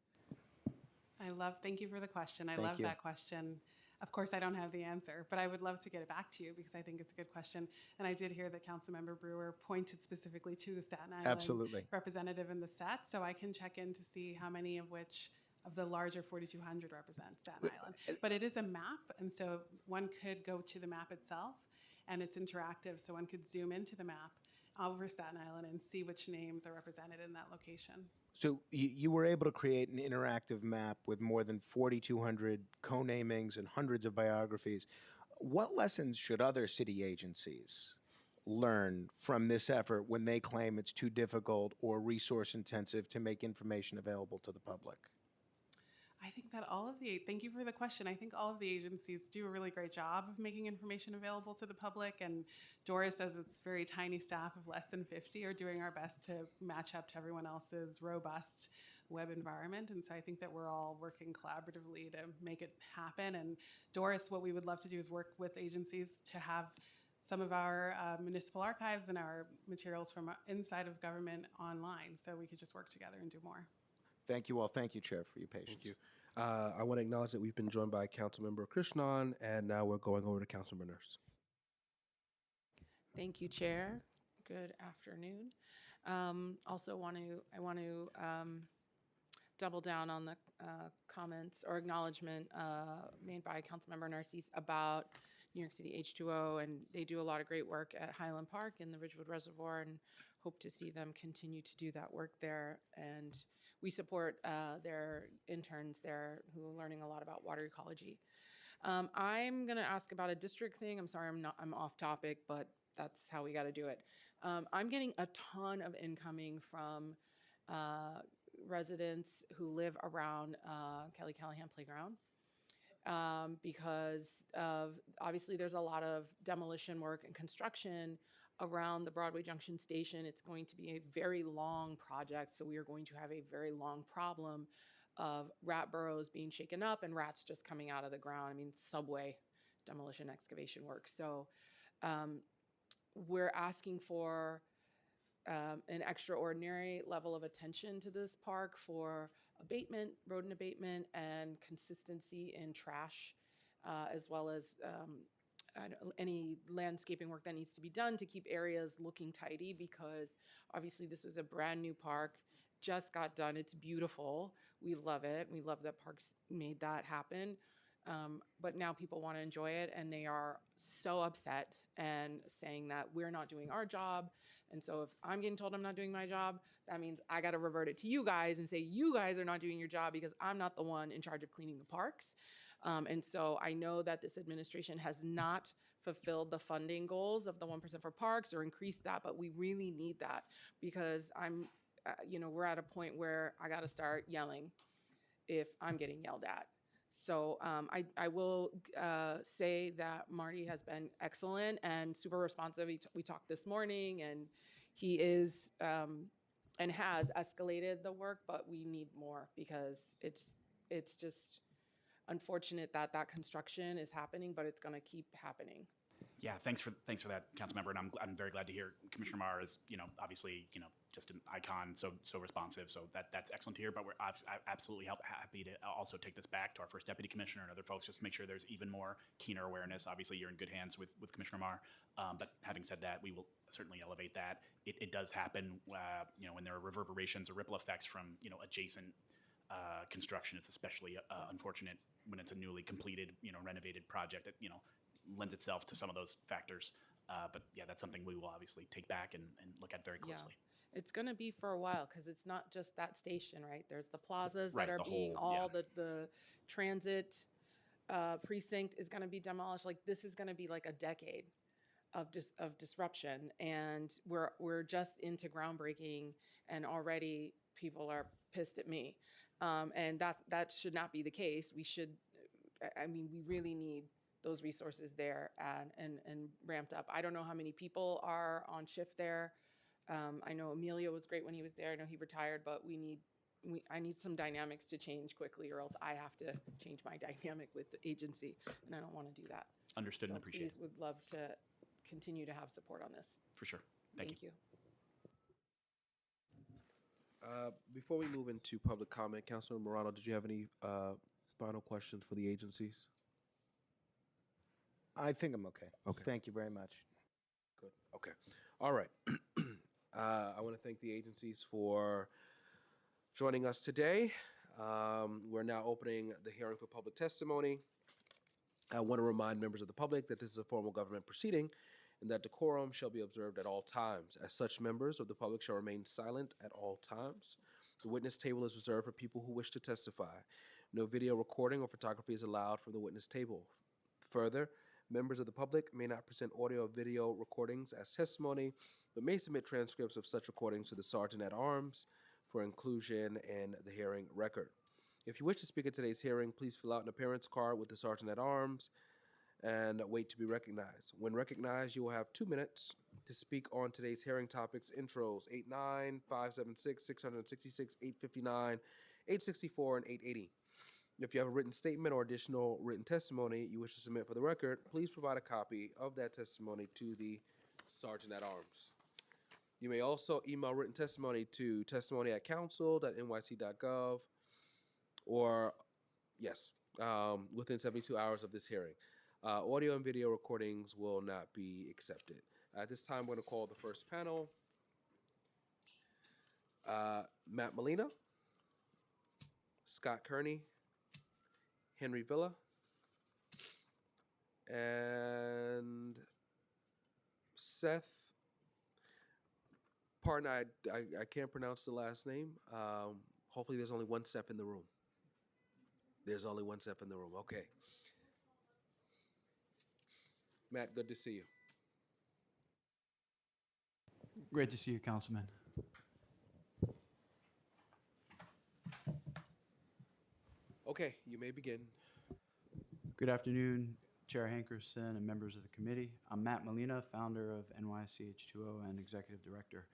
Thank you for the question. I Thank love you. that question. Of course, I don't have the answer, but I would love to get it back to you because I think it's a good question. And I did hear that Councilmember Brewer pointed specifically to the Staten Island Absolutely. representative in the set, so I can check in to see how many of the larger 4,200 represent Staten Island. But it is a map, and so one could go to the map itself, and it's interactive, so one could zoom into the map over Staten Island and see which names are represented in that location. So you were able to create an interactive map with more than 4,200 co-namings and hundreds of biographies. What lessons should other city agencies learn from this effort when they claim it's too difficult or resource intensive to make information available to the public? I think that thank you for the question. I think all of the agencies do a really great job of making information available to the public. And Doris says it's very tiny staff of less than 50 are doing our best to match up to everyone else's robust web environment. And so I think that we're all working collaboratively to make it happen. And Doris, what we would love to do is work with agencies to have some of our municipal archives and our materials from inside of government online. So we could just work together and do more. Thank you all. Thank you, Chair, for your patience. Thank you. I want to acknowledge that we've been joined by Councilmember Krishnan, and now we're going over to Councilmember Nurse. Thank you, Chair. Good afternoon. Also, I want to double down on the comments or acknowledgement made by Councilmember Nycc about New York City H2O, and they do a lot of great work at Highland Park in the Ridgewood Reservoir, and hope to see them continue to do that work there. And we support their interns there who are learning a lot about water ecology. I'm going to ask about a district thing. I'm sorry, I'm off topic, but that's how we got to do it. I'm getting a ton of incoming from residents who live around Kelly Callahan Playground because obviously there's a lot of demolition work and construction around the Broadway Junction station. It's going to be a very long project, so we are going to have a very long problem of rat burrows being shaken up and rats just coming out of the ground. I mean, subway demolition excavation work. So we're asking for an extraordinary level of attention to this park for abatement, rodent abatement, and consistency in trash, as well as any landscaping work that needs to be done to keep areas looking tidy, because obviously this was a brand new park, just got done. It's beautiful. We love it. We love that Parks made that happen. But now people want to enjoy it, and they are so upset and saying that we're not doing our job. And so if I'm getting told I'm not doing my job, that means I got to revert it to you guys and say you guys are not doing your job because I'm not the one in charge of cleaning the parks. And so I know that this administration has not fulfilled the funding goals of the 1% for parks or increased that, but we really need that because we're at a point where I got to start yelling if I'm getting yelled at. So I will say that Marty has been excellent and super responsive. We talked this morning, and he is and has escalated the work, but we need more because it's just unfortunate that that construction is happening, but it's going to keep happening. Yeah, thanks for that, Councilmember, and I'm very glad to hear Commissioner Marr is obviously just an icon, so responsive. So that's excellent to hear. But we're absolutely happy to also take this back to our first deputy commissioner and other folks, just to make sure there's even more keener awareness. Obviously, you're in good hands with Commissioner Marr. But having said that, we will certainly elevate that. It does happen, when there are reverberations or ripple effects from adjacent construction. It's especially unfortunate when it's a newly completed, renovated project that lends itself to some of those factors. But yeah, that's something we will obviously take back and look at very closely. Yeah. It's going to be for a while because it's not just that station, right? There's the plazas Right, that are the being, whole- all yeah. the transit precinct is going to be demolished. Like this is going to be like a decade of disruption, and we're just into groundbreaking, and already people are pissed at me, and that should not be the case. We should, I mean, we really need those resources there and ramped up. I don't know how many people are on shift there. I know Emilio was great when he was there. I know he retired, but I need some dynamics to change quickly, or else I have to change my dynamic with the agency, and I don't want to do that. Understood and So appreciated. please, would love to continue to have support on this. For sure. Thank you. Before we move into public comment, Councilor Morano, did you have any final questions for the agencies? I think I'm okay. Okay. Thank you very much. Good. Okay. All right. I want to thank the agencies for joining us today. We're now opening the hearing for public testimony. I want to remind members of the public that this is a formal government proceeding and that decorum shall be observed at all times. As such, members of the public shall remain silent at all times. The witness table is reserved for people who wish to testify. No video recording or photography is allowed from the witness table. Further, members of the public may not present audio or video recordings as testimony, but may submit transcripts of such recordings to the Sergeant at Arms for inclusion in the hearing record. If you wish to speak at today's hearing, please fill out an appearance card with the Sergeant at Arms and wait to be recognized. When recognized, you will have 2 minutes to speak on today's hearing topics: intros 89, 576, 666, 859, 864, and 880. If you have a written statement or additional written testimony you wish to submit for the record, please provide a copy of that testimony to the Sergeant at Arms. You may also email written testimony to testimony@council.nyc.gov or, within 72 hours of this hearing. Audio and video recordings will not be accepted. At this time, we're going to call the first panel. Matt Molina, Scott Kearney, Henry Villa, and Seth. Pardon, I can't pronounce the last name. Hopefully there's only one Seth in the room. There's only one Seth in the room. Okay. Matt, good to see you. Great to see you, Councilman. Okay, you may begin. Good afternoon, Chair Hankerson and members of the committee. I'm Matt Molina, founder of NYCH2O and executive director.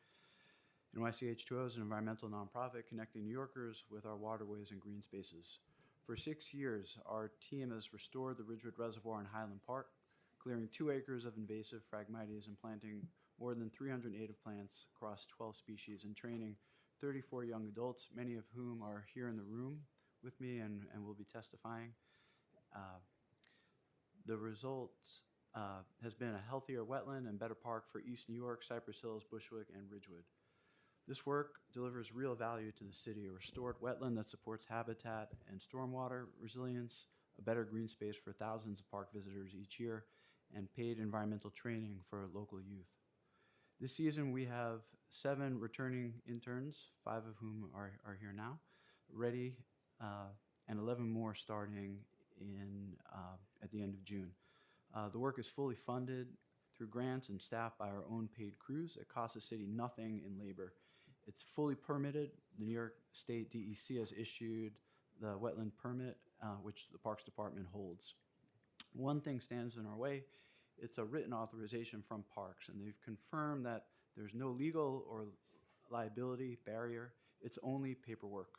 NYCH2O is an environmental nonprofit connecting New Yorkers with our waterways and green spaces. For 6 years, our team has restored the Ridgewood Reservoir in Highland Park, clearing 2 acres of invasive Phragmites and planting more than 300 native plants across 12 species and training 34 young adults, many of whom are here in the room with me and will be testifying. The result has been a healthier wetland and better park for East New York, Cypress Hills, Bushwick, and Ridgewood. This work delivers real value to the city: a restored wetland that supports habitat and stormwater resilience, a better green space for thousands of park visitors each year, and paid environmental training for local youth. This season, we have 7 returning interns, 5 of whom are here now, ready, and 11 more starting at the end of June. The work is fully funded through grants and staffed by our own paid crews. It costs the city nothing in labor. It's fully permitted. The New York State DEC has issued the wetland permit, which the Parks Department holds. One thing stands in our way. It's a written authorization from Parks, and they've confirmed that there's no legal or liability barrier. It's only paperwork.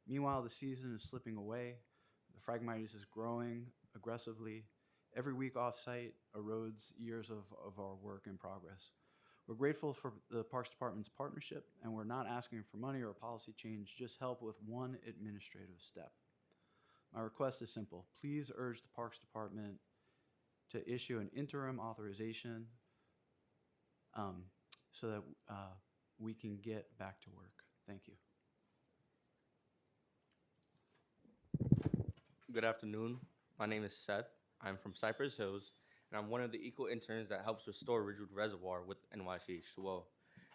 Meanwhile, the season is slipping away. The Phragmites is growing aggressively. Every week off-site erodes years of our work in progress. We're grateful for the Parks Department's partnership, and we're not asking for money or a policy change, just help with one administrative step. My request is simple. Please urge the Parks Department to issue an interim authorization so that we can get back to work. Thank you. Good afternoon. My name is Seth. I'm from Cypress Hills, and I'm one of the eco interns that helps restore Ridgewood Reservoir with NYCH2O.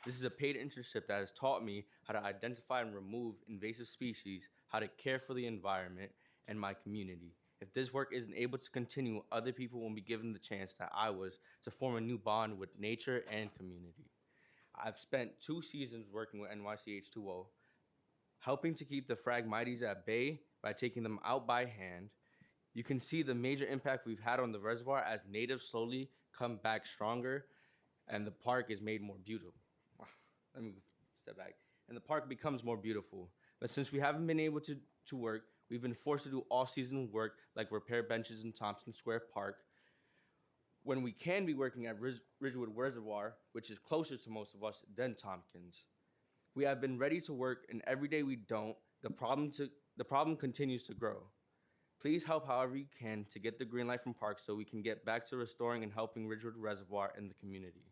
This is a paid internship that has taught me how to identify and remove invasive species, how to care for the environment and my community. If this work isn't able to continue, other people will be given the chance that I was to form a new bond with nature and community. I've spent 2 seasons working with NYCH2O, helping to keep the Phragmites at bay by taking them out by hand. You can see the major impact we've had on the reservoir as natives slowly come back stronger and the park is made more beautiful. Let me step back. And the park becomes more beautiful. But since we haven't been able to work, we've been forced to do off-season work like repair benches in Thompson Square Park. When we can be working at Ridgewood Reservoir, which is closer to most of us than Tompkins. We have been ready to work, and every day we don't, the problem continues to grow. Please help however you can to get the green light from Parks so we can get back to restoring and helping Ridgewood Reservoir and the community.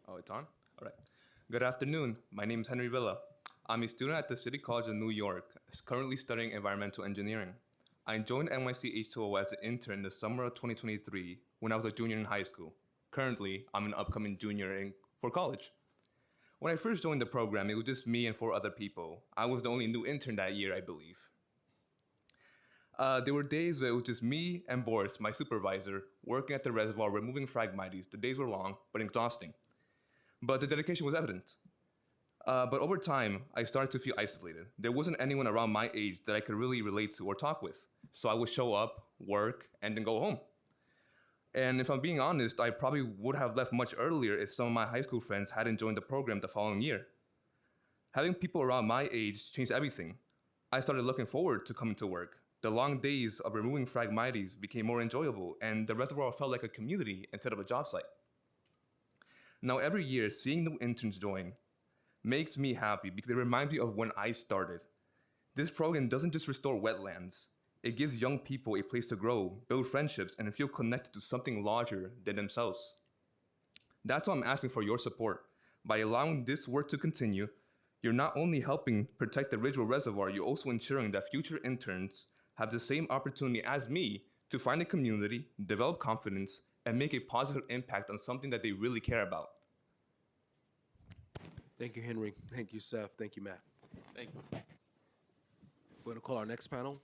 Oh, it's on? All right. Good afternoon. My name is Henry Villa. I'm a student at the City College of New York, currently studying environmental engineering. I joined NYCH2O as an intern in the summer of 2023 when I was a junior in high school. Currently, I'm an upcoming junior for college. When I first joined the program, it was just me and 4 other people. I was the only new intern that year, I believe. There were days where it was just me and Boris, my supervisor, working at the reservoir removing Phragmites. The days were long, but exhausting. But the dedication was evident. But over time, I started to feel isolated. There wasn't anyone around my age that I could really relate to or talk with. So I would show up, work, and then go home. And if I'm being honest, I probably would have left much earlier if some of my high school friends hadn't joined the program the following year. Having people around my age changed everything. I started looking forward to coming to work. The long days of removing Phragmites became more enjoyable, and the reservoir felt like a community instead of a job site. Now, every year, seeing new interns join makes me happy because it reminds me of when I started. This program doesn't just restore wetlands. It gives young people a place to grow, build friendships, and feel connected to something larger than themselves. That's why I'm asking for your support. By allowing this work to continue, you're not only helping protect the Ridgewood Reservoir, you're also ensuring that future interns have the same opportunity as me to find a community, develop confidence, and make a positive impact on something that they really care about. Thank you, Henry. Thank you, Seth. Thank you, Matt. Thank you. We're going to call our next panel.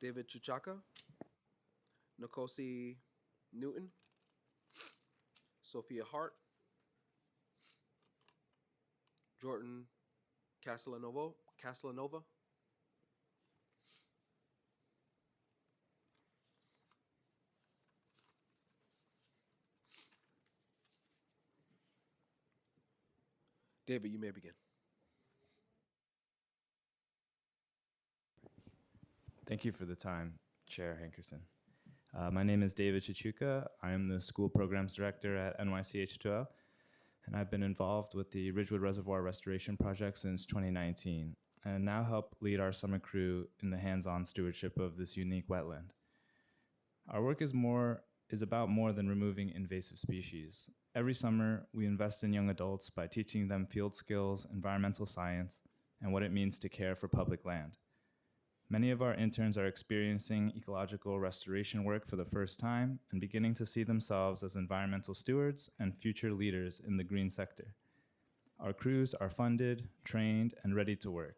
David Chuchaka, Nkosi Newton, Sophia Hart, Jordan Castellanova. David, you may begin. Thank you for the time, Chair Hankerson. My name is David Chichuka. I am the School Programs Director at NYCH2O, and I've been involved with the Ridgewood Reservoir Restoration Project since 2019, and now help lead our summer crew in the hands-on stewardship of this unique wetland. Our work is about more than removing invasive species. Every summer, we invest in young adults by teaching them field skills, environmental science, and what it means to care for public land. Many of our interns are experiencing ecological restoration work for the first time and beginning to see themselves as environmental stewards and future leaders in the green sector. Our crews are funded, trained, and ready to work.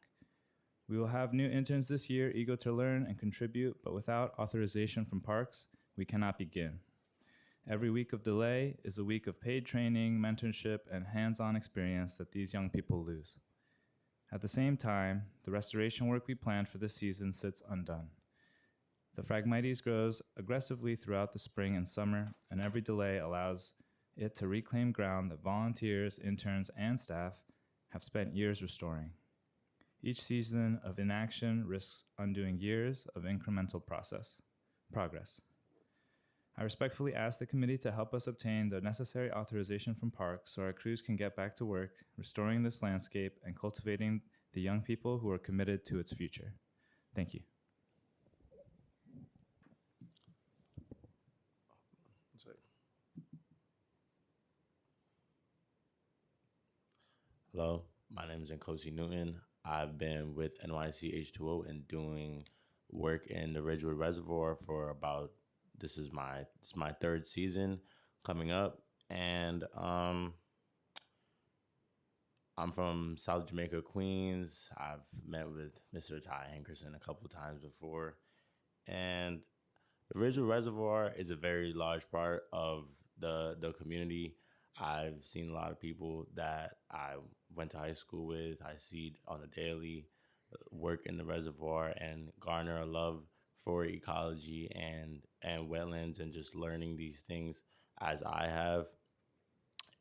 We will have new interns this year eager to learn and contribute, but without authorization from Parks, we cannot begin. Every week of delay is a week of paid training, mentorship, and hands-on experience that these young people lose. At the same time, the restoration work we planned for this season sits undone. The Phragmites grows aggressively throughout the spring and summer, and every delay allows it to reclaim ground that volunteers, interns, and staff have spent years restoring. Each season of inaction risks undoing years of incremental progress. I respectfully ask the committee to help us obtain the necessary authorization from Parks so our crews can get back to work, restoring this landscape and cultivating the young people who are committed to its future. Thank you. Hello, my name is Nkosi Newton. I've been with NYC H2O and doing work in the Ridgewood Reservoir for about this is my third season coming up, and I'm from South Jamaica, Queens. I've met with Mr. Ty Hankerson a couple times before, and the Ridgewood Reservoir is a very large part of the community. I've seen a lot of people that I went to high school with. I see on a daily work in the reservoir and garner a love for ecology and wetlands and just learning these things as I have.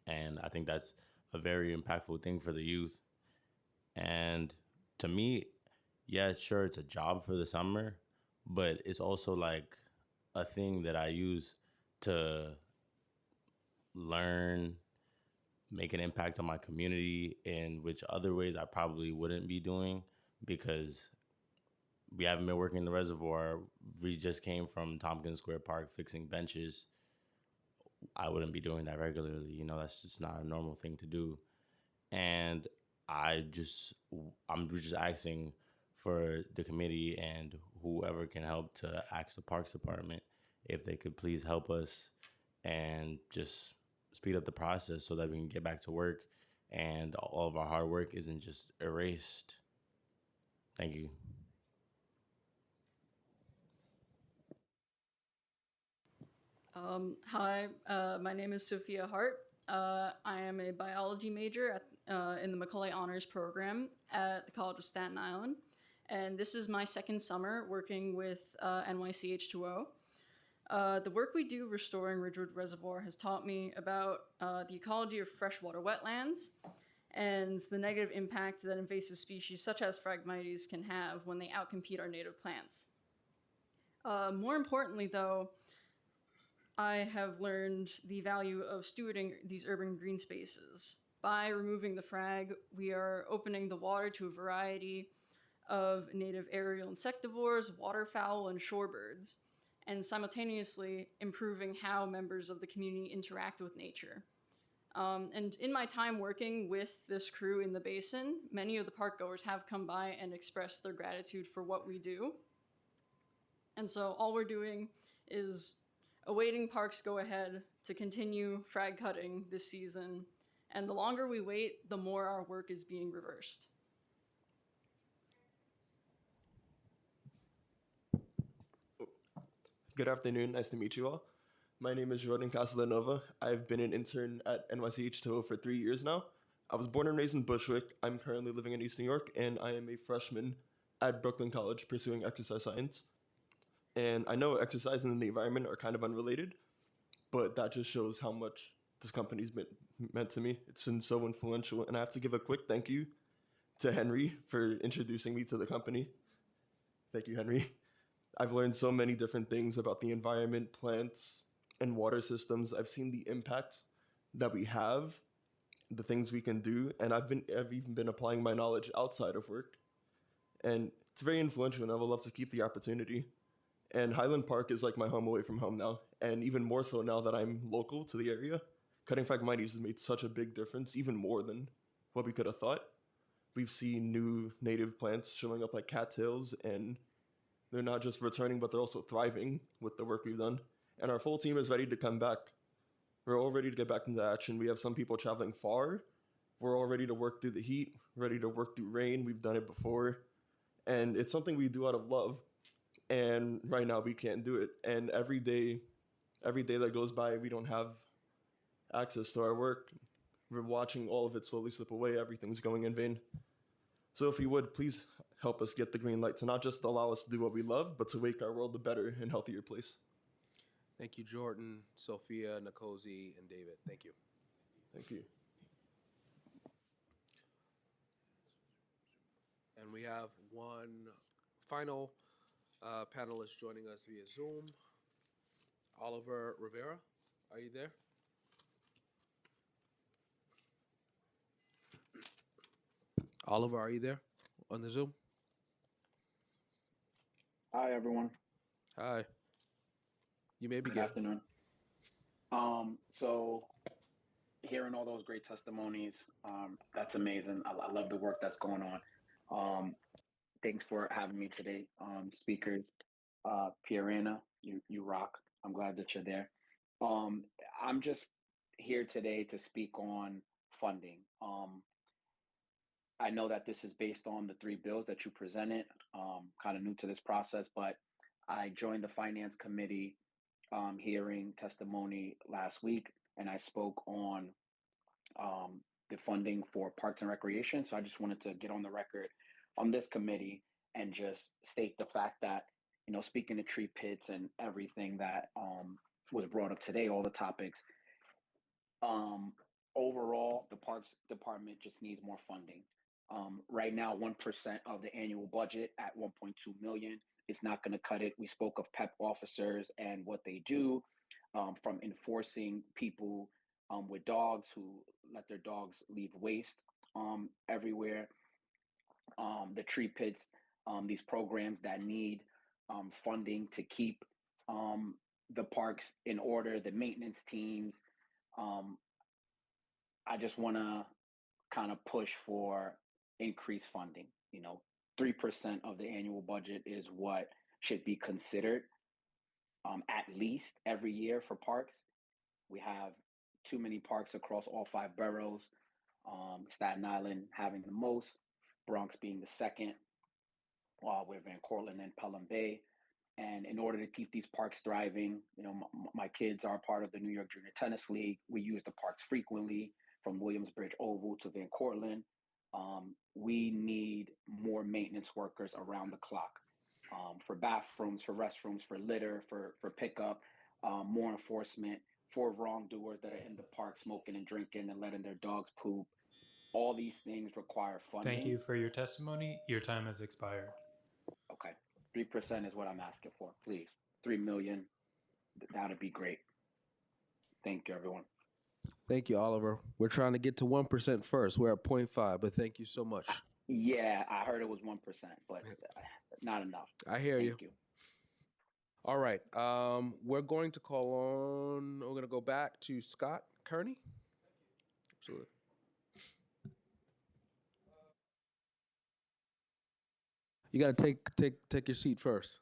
And I think that's a very impactful thing for the youth. And to me, yeah, sure, it's a job for the summer, but it's also like a thing that I use to learn, make an impact on my community in which other ways I probably wouldn't be doing because we haven't been working in the reservoir. We just came from Tompkins Square Park fixing benches. I wouldn't be doing that regularly. You know, that's just not a normal thing to do. And I'm just asking for the committee and whoever can help to ask the Parks Department if they could please help us and just speed up the process so that we can get back to work and all of our hard work isn't just erased. Thank you. Hi, my name is Sophia Hart. I am a biology major in the Macaulay Honors Program at the College of Staten Island. And this is my second summer working with NYC H2O. The work we do restoring Ridgewood Reservoir has taught me about the ecology of freshwater wetlands and the negative impact that invasive species such as Phragmites can have when they outcompete our native plants. More importantly, though, I have learned the value of stewarding these urban green spaces. By removing the frag, we are opening the water to a variety of native aerial insectivores, waterfowl, and shorebirds, and simultaneously improving how members of the community interact with nature. And in my time working with this crew in the basin, many of the park goers have come by and expressed their gratitude for what we do. And so all we're doing is awaiting Parks go ahead to continue frag cutting this season. And the longer we wait, the more our work is being reversed. Good afternoon. Nice to meet you all. My name is Jordan Castellanova. I've been an intern at NYC H2O for 3 years now. I was born and raised in Bushwick. I'm currently living in East New York, and I am a freshman at Brooklyn College pursuing exercise science. And I know exercise and the environment are kind of unrelated, but that just shows how much this company's meant to me. It's been so influential, and I have to give a quick thank you to Henry for introducing me to the company. Thank you, Henry. I've learned so many different things about the environment, plants, and water systems. I've seen the impacts that we have, the things we can do, and I've even been applying my knowledge outside of work. And it's very influential, and I would love to keep the opportunity. And Highland Park is like my home away from home now, and even more so now that I'm local to the area. Cutting Phragmites has made such a big difference, even more than what we could have thought. We've seen new native plants showing up like cattails, and they're not just returning, but they're also thriving with the work we've done. And our full team is ready to come back. We're all ready to get back into action. We have some people traveling far. We're all ready to work through the heat, ready to work through rain. We've done it before. And it's something we do out of love. And right now we can't do it. And every day that goes by, we don't have access to our work. We're watching all of it slowly slip away. Everything's going in vain. So if you would, please help us get the green light to not just allow us to do what we love, but to make our world a better and healthier place. Thank you, Jordan, Sophia, Nkosi, and David. Thank you. Thank you. And we have one final panelist joining us via Zoom. Oliver Rivera, are you there? Oliver, are you there on the Zoom? Hi, everyone. Hi. You may Good begin. afternoon. So hearing all those great testimonies, that's amazing. I love the work that's going on. Thanks for having me today, speakers. Pierina, you rock. I'm glad that you're there. I'm just here today to speak on funding. I know that this is based on the three bills that you presented. Kind of new to this process, but I joined the finance committee hearing testimony last week, and I spoke on the funding for Parks and Recreation. So I just wanted to get on the record on this committee and just state the fact that, you know, speaking of tree pits and everything that was brought up today, all the topics, overall, the Parks Department just needs more funding. Right now, 1% of the annual budget at 1.2 million is not going to cut it. We spoke of PEP officers and what they do, from enforcing people with dogs who let their dogs leave waste everywhere. The tree pits, these programs that need funding to keep the parks in order, the maintenance teams. I just want to kind of push for increased funding. You know, 3% of the annual budget is what should be considered at least every year for parks. We have too many parks across all 5 boroughs. Staten Island having the most, Bronx being the second, with Van Cortlandt and Pelham Bay. And in order to keep these parks thriving, you know, my kids are part of the New York Junior Tennis League. We use the parks frequently, from Williamsbridge Oval to Van Cortlandt. We need more maintenance workers around the clock, for bathrooms, for restrooms, for litter, for pickup, more enforcement for wrongdoers that are in the park smoking and drinking and letting their dogs poop. All these things require funding. Thank you for your testimony. Your time has expired. Okay, 3% is what I'm asking for, please. 3 million, that'd be great. Thank you, everyone. Thank you, Oliver. We're trying to get to 1% first. We're at 0.5, but thank you so much. Yeah, I heard it was 1%, but not enough. I hear you. Thank you. All right. We're going to we're going to go back to Scott Kearney. Absolutely. You got to take your seat first.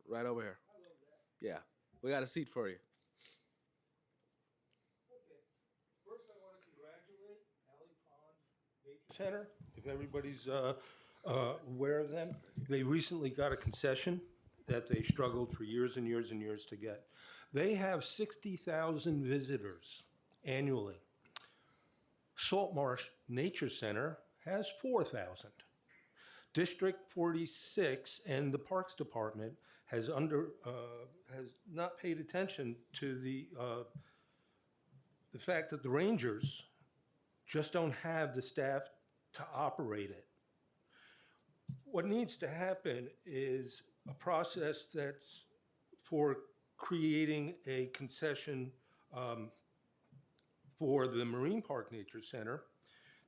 Right over here. Yeah. We got a seat for you. First, I want to congratulate Alley Pond Nature Center. If everybody's aware of them, they recently got a concession that they struggled for years and years and years to get. They have 60,000 visitors annually. Saltmarsh Nature Center has 4,000. District 46 and the Parks Department has not paid attention to the fact that the rangers just don't have the staff to operate it. What needs to happen is a process that's for creating a concession for the Marine Park Nature Center.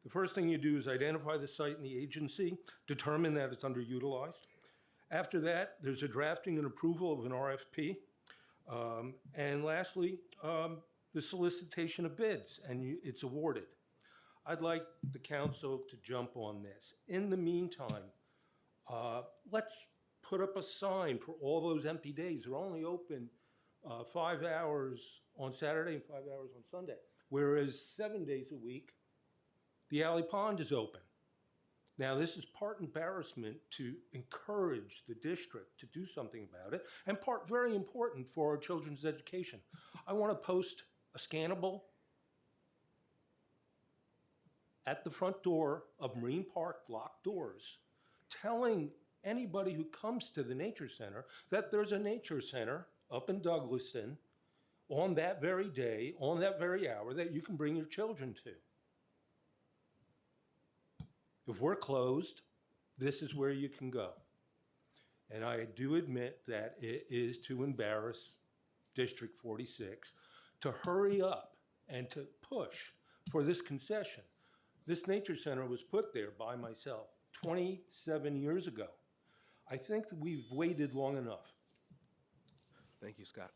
The first thing you do is identify the site and the agency, determine that it's underutilized. After that, there's a drafting and approval of an RFP. And lastly, the solicitation of bids, and it's awarded. I'd like the council to jump on this. In the meantime, let's put up a sign for all those empty days. They're only open 5 hours on Saturday and 5 hours on Sunday, whereas 7 days a week, the Alley Pond is open. Now, this is part embarrassment to encourage the district to do something about it, and part very important for our children's education. I want to post a scannable at the front door of Marine Park locked doors, telling anybody who comes to the nature center that there's a nature center up in Douglaston on that very day, on that very hour, that you can bring your children to. If we're closed, this is where you can go. And I do admit that it is to embarrass District 46 to hurry up and to push for this concession. This nature center was put there by myself 27 years ago. I think that we've waited long enough. Thank you, Scott.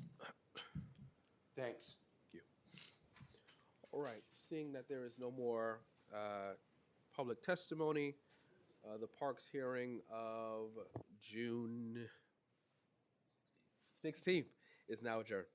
Thanks. Thank you. All right, seeing that there is no more public testimony, the parks hearing of June 16th is now adjourned.